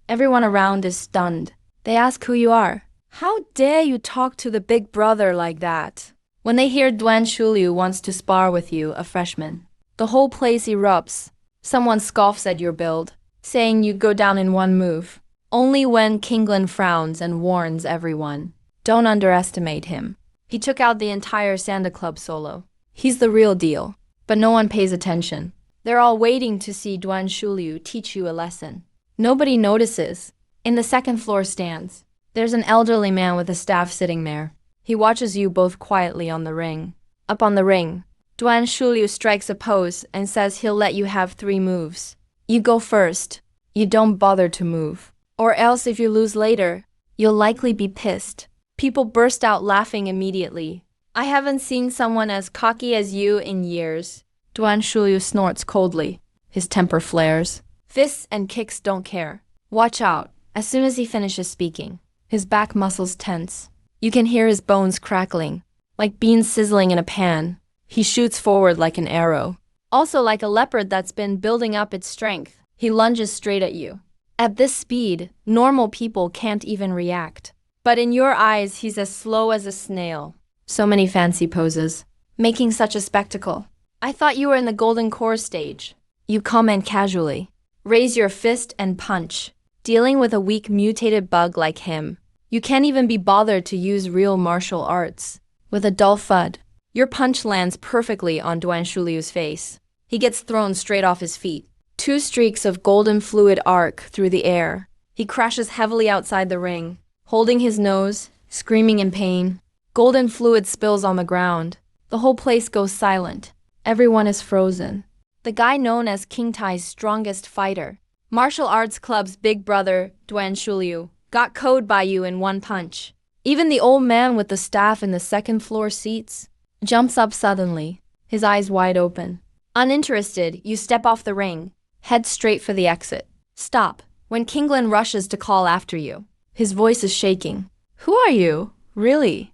[SPEAKER 1] Everyone around is stunned. They ask who you are. How dare you talk to the Big Brother like that? When they hear Duan Shuliu wants to spar with you, a freshman, the whole place erupts. Someone scoffs at your build, saying you go down in 1 move. Only when Kinglan frowns and warns everyone. Don't underestimate him. He took out the entire Sanda Club solo. He's the real deal, but no one pays attention. They're all waiting to see Duan Shuliu teach you a lesson. Nobody notices. In the 2nd floor stands, there's an elderly man with a staff sitting there. He watches you both quietly on the ring. Up on the ring, Duan Shuliu strikes a pose and says he'll let you have 3 moves. You go first. You don't bother to move. Or else if you lose later, you'll likely be pissed. People burst out laughing immediately. I haven't seen someone as cocky as you in years. Duan Shuliu snorts coldly. His temper flares. Fists and kicks don't care. Watch out. As soon as he finishes speaking, his back muscles tense. You can hear his bones crackling, like beans sizzling in a pan. He shoots forward like an arrow. Also like a leopard that's been building up its strength. He lunges straight at you. At this speed, normal people can't even react. But in your eyes, he's as slow as a snail. So many fancy poses, making such a spectacle. I thought you were in the golden core stage. You comment casually. Raise your fist and punch. Dealing with a weak mutated bug like him, you can't even be bothered to use real martial arts. With a dull thud, your punch lands perfectly on Duan Shuliu's face. He gets thrown straight off his feet. 2 streaks of golden fluid arc through the air. He crashes heavily outside the ring, holding his nose, screaming in pain. Golden fluid spills on the ground. The whole place goes silent. Everyone is frozen. The guy known as King Tai's strongest fighter, Martial Arts Club's Big Brother, Duan Shuliu, got KO'd by you in 1 punch. Even the old man with the staff in the 2nd floor seats jumps up suddenly, his eyes wide open. Uninterested, you step off the ring, head straight for the exit. Stop. when Kinglin rushes to call after you. His voice is shaking. Who are you? Really?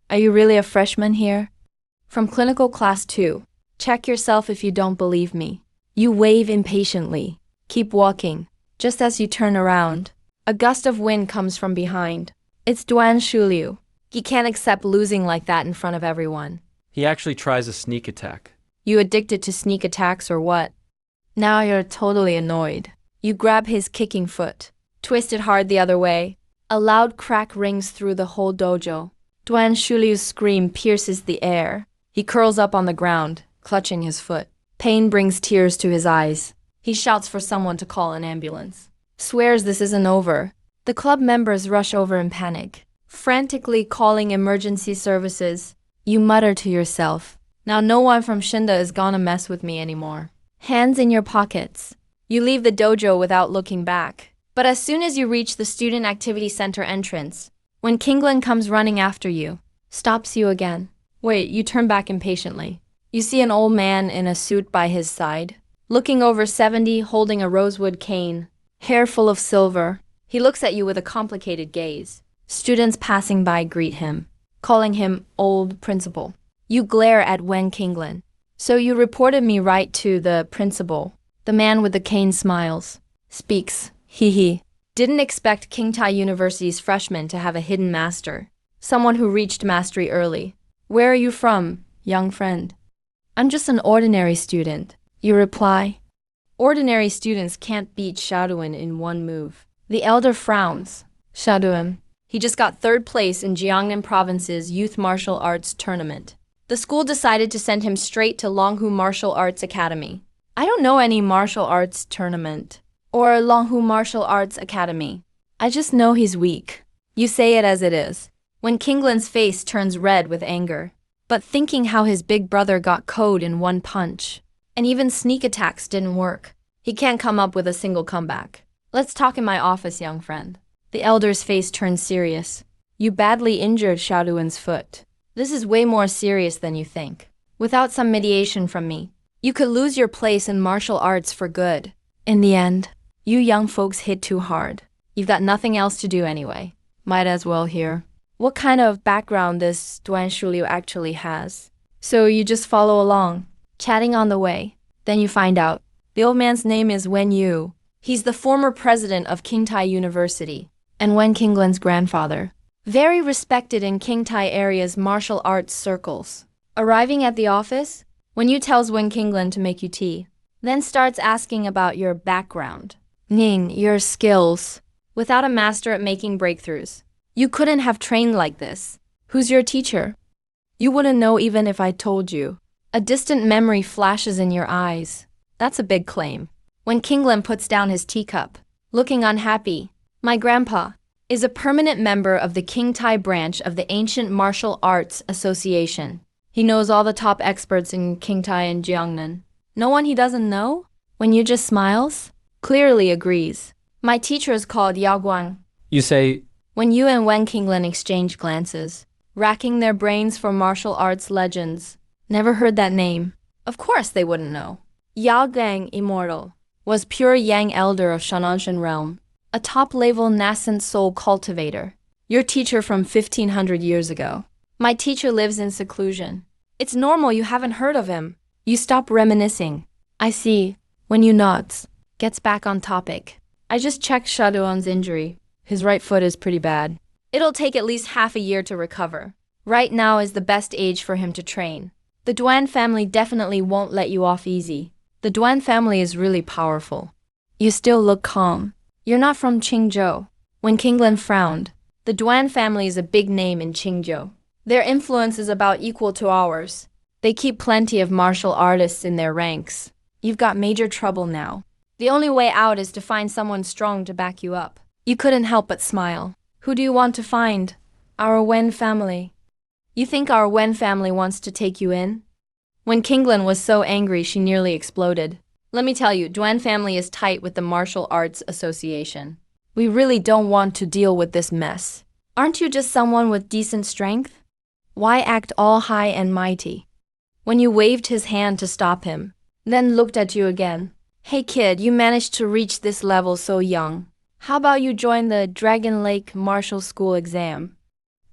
[SPEAKER 1] Are you really a freshman here? From clinical class 2. Check yourself if you don't believe me. You wave impatiently. Keep walking. Just as you turn around, a gust of wind comes from behind. It's Duan Shuliu. He can't accept losing like that in front of everyone.
[SPEAKER 2] He actually tries a sneak attack.
[SPEAKER 1] You addicted to sneak attacks or what? Now you're totally annoyed. You grab his kicking foot, twist it hard the other way. A loud crack rings through the whole dojo. Duan Shuliu's scream pierces the air. He curls up on the ground, clutching his foot. Pain brings tears to his eyes. He shouts for someone to call an ambulance. Swears this isn't over. The club members rush over in panic, frantically calling emergency services. You mutter to yourself, now no one from Shinda is gonna mess with me anymore. Hands in your pockets. You leave the dojo without looking back. But as soon as you reach the Student Activity Center entrance, when Kinglin comes running after you, stops you again. Wait, you turn back impatiently. You see an old man in a suit by his side, looking over 70, holding a rosewood cane, hair full of silver. He looks at you with a complicated gaze. Students passing by greet him, calling him old principal. You glare at Wen Kinglin. So you reported me right to the principal. The man with the cane smiles, speaks, hee hee. Didn't expect Qingtai University's freshmen to have a hidden master, someone who reached mastery early. Where are you from, young friend? I'm just an ordinary student, you reply. Ordinary students can't beat Shaoduan in one move. The elder frowns. Shaoduan. He just got 3rd place in Jiangnan Province's Youth Martial Arts Tournament. The school decided to send him straight to Longhu Martial Arts Academy. I don't know any martial arts tournament or Longhu Martial Arts Academy. I just know he's weak. You say it as it is. When Kinglin's face turns red with anger, but thinking how his big brother got KO'd in one punch, and even sneak attacks didn't work, he can't come up with a single comeback. Let's talk in my office, young friend. The elder's face turns serious. You badly injured Shaoduan's foot. This is way more serious than you think. Without some mediation from me, you could lose your place in martial arts for good. In the end, you young folks hit too hard. You've got nothing else to do anyway. Might as well hear what kind of background this Duan Shuliu actually has. So you just follow along, chatting on the way. Then you find out. The old man's name is Wen Yu. He's the former president of Qingtai University, and Wen Qinglin's grandfather. Very respected in Qingtai area's martial arts circles. Arriving at the office, Wen Yu tells Wen Qinglin to make you tea, then starts asking about your background. Ning, your skills. Without a master at making breakthroughs, you couldn't have trained like this. Who's your teacher? You wouldn't know even if I told you. A distant memory flashes in your eyes. That's a big claim. When Qinglin puts down his teacup, looking unhappy, my grandpa is a permanent member of the Qingtai branch of the Ancient Martial Arts Association. He knows all the top experts in Qingtai and Jiangnan. No one he doesn't know? When Yu just smiles, clearly agrees. My teacher is called Yao Guang.
[SPEAKER 2] You say,
[SPEAKER 1] When Yu and Wen Qinglin exchange glances, racking their brains for martial arts legends. Never heard that name. Of course they wouldn't know. Yao Gang, immortal, was pure Yang elder of Shananshan realm, a top-level nascent soul cultivator. Your teacher from 1500 years ago. My teacher lives in seclusion. It's normal you haven't heard of him. You stop reminiscing. I see. When Yu nods, gets back on topic. I just checked Shaoduan's injury. His right foot is pretty bad. It'll take at least half a year to recover. Right now is the best age for him to train. The Duan family definitely won't let you off easy. The Duan family is really powerful. You still look calm. You're not from Qingzhou. When Qinglin frowned, the Duan family is a big name in Qingzhou. Their influence is about equal to ours. They keep plenty of martial artists in their ranks. You've got major trouble now. The only way out is to find someone strong to back you up. You couldn't help but smile. Who do you want to find? Our Wen family. You think our Wen family wants to take you in? When Qinglin was so angry she nearly exploded. Let me tell you, Duan family is tight with the Martial Arts Association. We really don't want to deal with this mess. Aren't you just someone with decent strength? Why act all high and mighty? When you waved his hand to stop him, then looked at you again. Hey kid, you managed to reach this level so young. How about you join the Dragon Lake Martial School exam?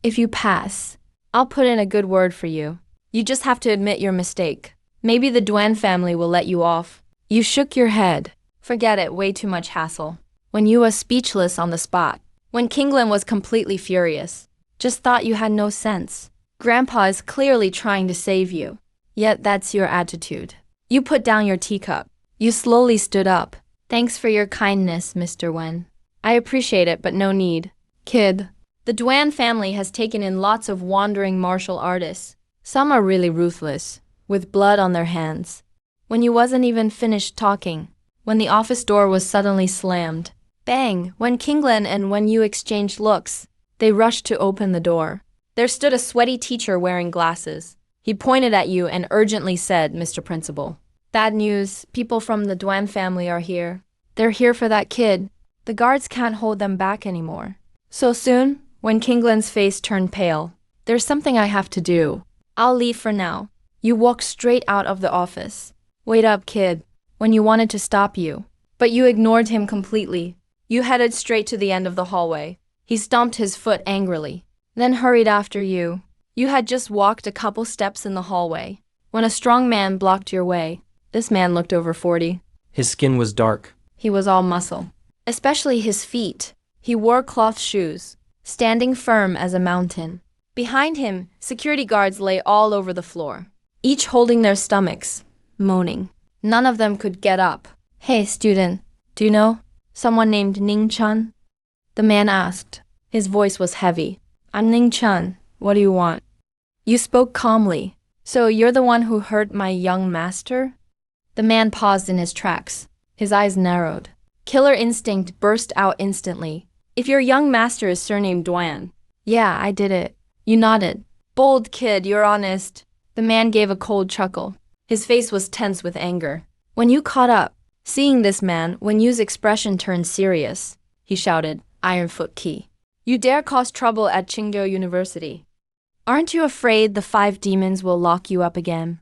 [SPEAKER 1] If you pass, I'll put in a good word for you. You just have to admit your mistake. Maybe the Duan family will let you off. You shook your head. Forget it, way too much hassle. When you was speechless on the spot. When Kinglan was completely furious. Just thought you had no sense. Grandpa is clearly trying to save you. Yet that's your attitude. You put down your teacup. You slowly stood up. Thanks for your kindness, Mr. Wen. I appreciate it, but no need. Kid. The Duan family has taken in lots of wandering martial artists. Some are really ruthless, with blood on their hands. When you wasn't even finished talking, when the office door was suddenly slammed. Bang! When Kinglan and when you exchanged looks, they rushed to open the door. There stood a sweaty teacher wearing glasses. He pointed at you and urgently said, Mr. Principal. Bad news, people from the Duan family are here. They're here for that kid. The guards can't hold them back anymore. So soon, when Kinglan's face turned pale, there's something I have to do. I'll leave for now. You walked straight out of the office. Wait up, kid. When you wanted to stop you. But you ignored him completely. You headed straight to the end of the hallway. He stomped his foot angrily, then hurried after you. You had just walked a couple steps in the hallway when a strong man blocked your way. This man looked over 40.
[SPEAKER 2] His skin was dark.
[SPEAKER 1] He was all muscle, especially his feet. He wore cloth shoes, standing firm as a mountain. Behind him, security guards lay all over the floor, each holding their stomachs, moaning. None of them could get up. Hey, student, do you know someone named Ning Chun? The man asked. His voice was heavy. I'm Ning Chun. What do you want? You spoke calmly. So you're the one who hurt my young master? The man paused in his tracks. His eyes narrowed. Killer instinct burst out instantly. If your young master is surnamed Duan. Yeah, I did it. You nodded. Bold kid, you're honest. The man gave a cold chuckle. His face was tense with anger. When you caught up, seeing this man, Wen Yu's expression turned serious. He shouted, Ironfoot Key. You dare cause trouble at Qingzhou University. Aren't you afraid the 5 demons will lock you up again?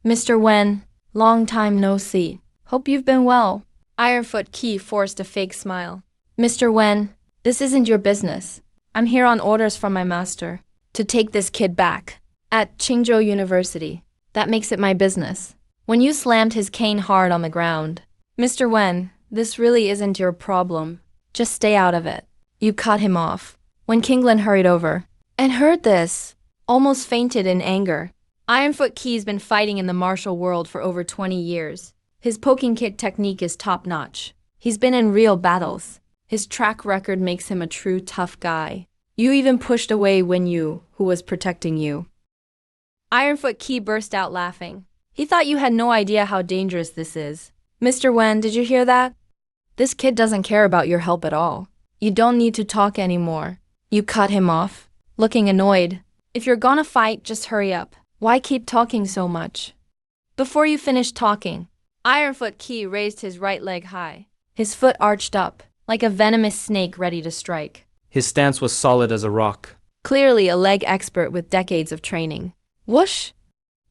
[SPEAKER 1] Mr. Wen, long time no see. Hope you've been well. Ironfoot Key forced a fake smile. Mr. Wen, this isn't your business. I'm here on orders from my master to take this kid back. At Qingzhou University. That makes it my business. When you slammed his cane hard on the ground. Mr. Wen, this really isn't your problem. Just stay out of it. You cut him off. When Kinglan hurried over and heard this, almost fainted in anger. Ironfoot Key's been fighting in the martial world for over 20 years. His poking kick technique is top-notch. He's been in real battles. His track record makes him a true tough guy. You even pushed away Wen Yu, who was protecting you. Ironfoot Key burst out laughing. He thought you had no idea how dangerous this is. Mr. Wen, did you hear that? This kid doesn't care about your help at all. You don't need to talk anymore. You cut him off, looking annoyed. If you're gonna fight, just hurry up. Why keep talking so much? Before you finished talking, Ironfoot Key raised his right leg high. His foot arched up, like a venomous snake ready to strike.
[SPEAKER 2] His stance was solid as a rock.
[SPEAKER 1] Clearly a leg expert with decades of training. Whoosh!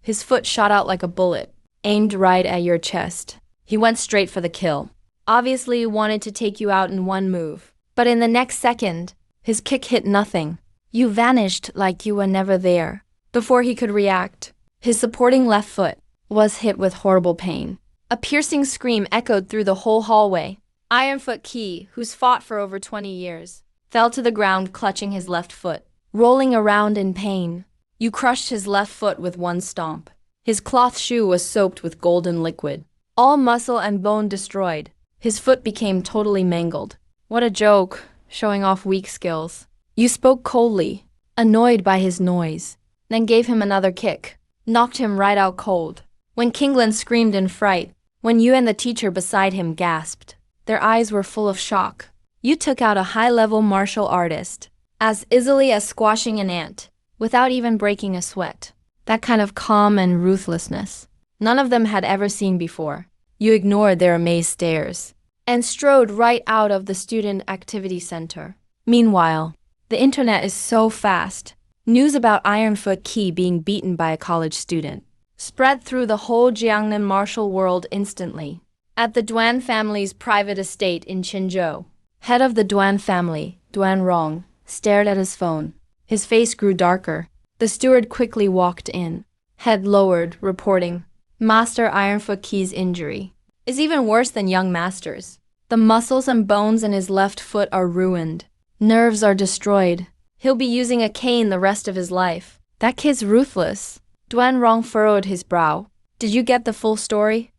[SPEAKER 1] His foot shot out like a bullet, aimed right at your chest. He went straight for the kill. Obviously wanted to take you out in one move. But in the next second, his kick hit nothing. You vanished like you were never there. Before he could react, his supporting left foot was hit with horrible pain. A piercing scream echoed through the whole hallway. Ironfoot Key, who's fought for over 20 years, fell to the ground clutching his left foot, rolling around in pain. You crushed his left foot with one stomp. His cloth shoe was soaked with golden liquid. All muscle and bone destroyed. His foot became totally mangled. What a joke, showing off weak skills. You spoke coldly, annoyed by his noise, then gave him another kick, knocked him right out cold. When Kinglan screamed in fright, when you and the teacher beside him gasped, their eyes were full of shock. You took out a high-level martial artist, as easily as squashing an ant, without even breaking a sweat. That kind of calm and ruthlessness, none of them had ever seen before. You ignored their amazed stares and strode right out of the student activity center. Meanwhile, the internet is so fast. News about Ironfoot Key being beaten by a college student spread through the whole Jiangnan martial world instantly. At the Duan family's private estate in Qinzhou, Head of the Duan family, Duan Rong, stared at his phone. His face grew darker. The steward quickly walked in. Head lowered, reporting, Master Ironfoot Key's injury is even worse than young Master's. The muscles and bones in his left foot are ruined. Nerves are destroyed. He'll be using a cane the rest of his life. That kid's ruthless. Duan Rong furrowed his brow. Did you get the full story?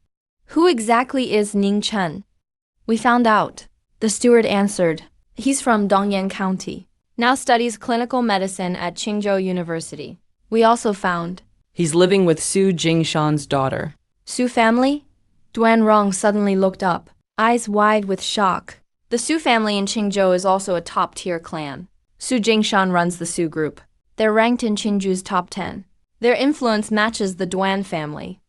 [SPEAKER 1] Who exactly is Ning Chen? We found out. The steward answered. He's from Dongyan County. Now studies clinical medicine at Qingzhou University. We also found.
[SPEAKER 3] He's living with Su Jingshan's daughter.
[SPEAKER 1] Su family? Duan Rong suddenly looked up, eyes wide with shock. The Su family in Qingzhou is also a top-tier clan. Su Jingshan runs the Su group. They're ranked in Qingzhou's top 10. Their influence matches the Duan family.